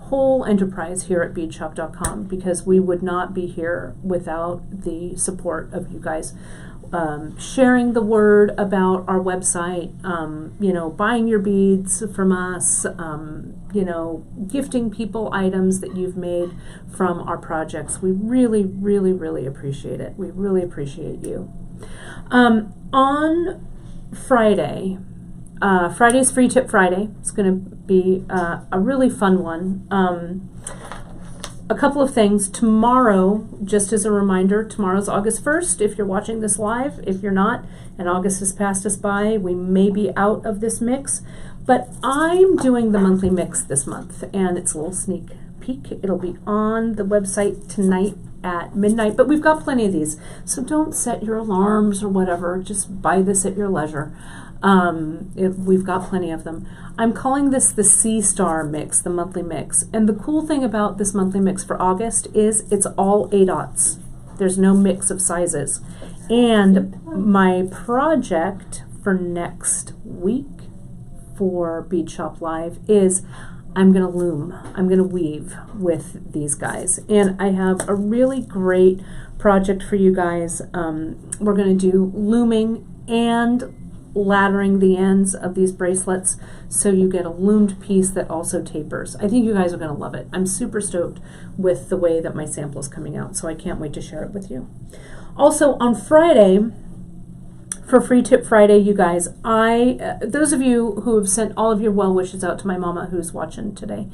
S1: whole enterprise here at beadshop.com, because we would not be here without the support of you guys. Sharing the word about our website, you know, buying your beads from us, you know, gifting people items that you've made from our projects. We really, really, really appreciate it. We really appreciate you. On Friday, Friday's Free Tip Friday. It's going to be a really fun one. A couple of things. Tomorrow, just as a reminder, tomorrow's August 1st. If you're watching this live, if you're not, and August has passed us by, we may be out of this mix. But I'm doing the monthly mix this month, and it's a little sneak peek. It'll be on the website tonight at midnight, but we've got plenty of these. So don't set your alarms or whatever. Just buy this at your leisure. We've got plenty of them. I'm calling this the Sea Star mix, the monthly mix. And the cool thing about this monthly mix for August is it's all 8/0. There's no mix of sizes. And my project for next week for Bead Shop Live is I'm going to loom. I'm going to weave with these guys. And I have a really great project for you guys. We're going to do looming and laddering the ends of these bracelets so you get a loomed piece that also tapers. I think you guys are going to love it. I'm super stoked with the way that my sample is coming out, so I can't wait to share it with you. Also on Friday, for Free Tip Friday, you guys, those of you who have sent all of your well wishes out to my mama who's watching today,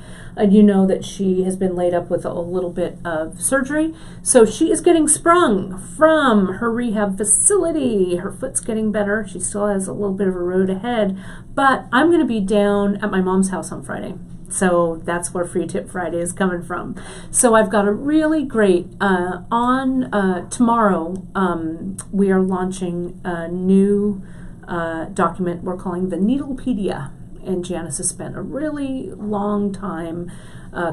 S1: you know that she has been laid up with a little bit of surgery. So she is getting sprung from her rehab facility. Her foot's getting better. She still has a little bit of a road ahead, but I'm going to be down at my mom's house on Friday. So that's where Free Tip Friday is coming from. So I've got a really great, tomorrow, we are launching a new document we're calling the Needlepedia. And Janice has spent a really long time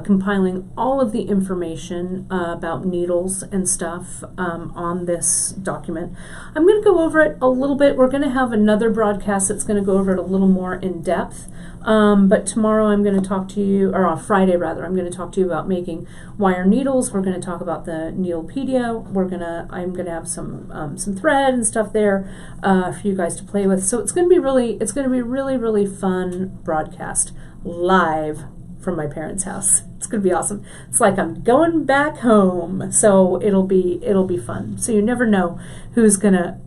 S1: compiling all of the information about needles and stuff on this document. I'm going to go over it a little bit. We're going to have another broadcast that's going to go over it a little more in depth. But tomorrow I'm going to talk to you, or on Friday rather, I'm going to talk to you about making wire needles. We're going to talk about the Needlepedia. I'm going to have some thread and stuff there for you guys to play with. So it's going to be really fun broadcast live from my parents' house. It's going to be awesome. It's like I'm going back home. So it'll be fun. So you never know who's going to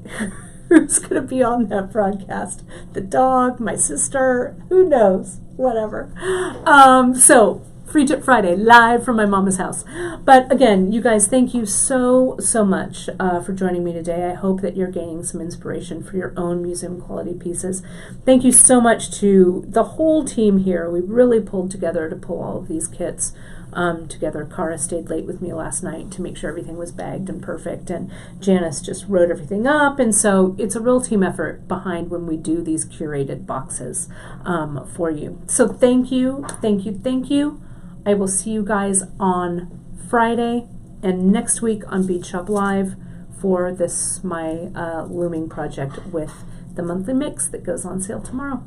S1: be on that broadcast. The dog, my sister, who knows, whatever. So Free Tip Friday, live from my mama's house. But again, you guys, thank you so much for joining me today. I hope that you're gaining some inspiration for your own museum quality pieces. Thank you so much to the whole team here. We really pulled together to pull all of these kits together. Cara stayed late with me last night to make sure everything was bagged and perfect, and Janice just wrote everything up, and so it's a real team effort behind when we do these curated boxes for you. So thank you. I will see you guys on Friday and next week on Bead Shop Live for my looming project with the monthly mix that goes on sale tomorrow.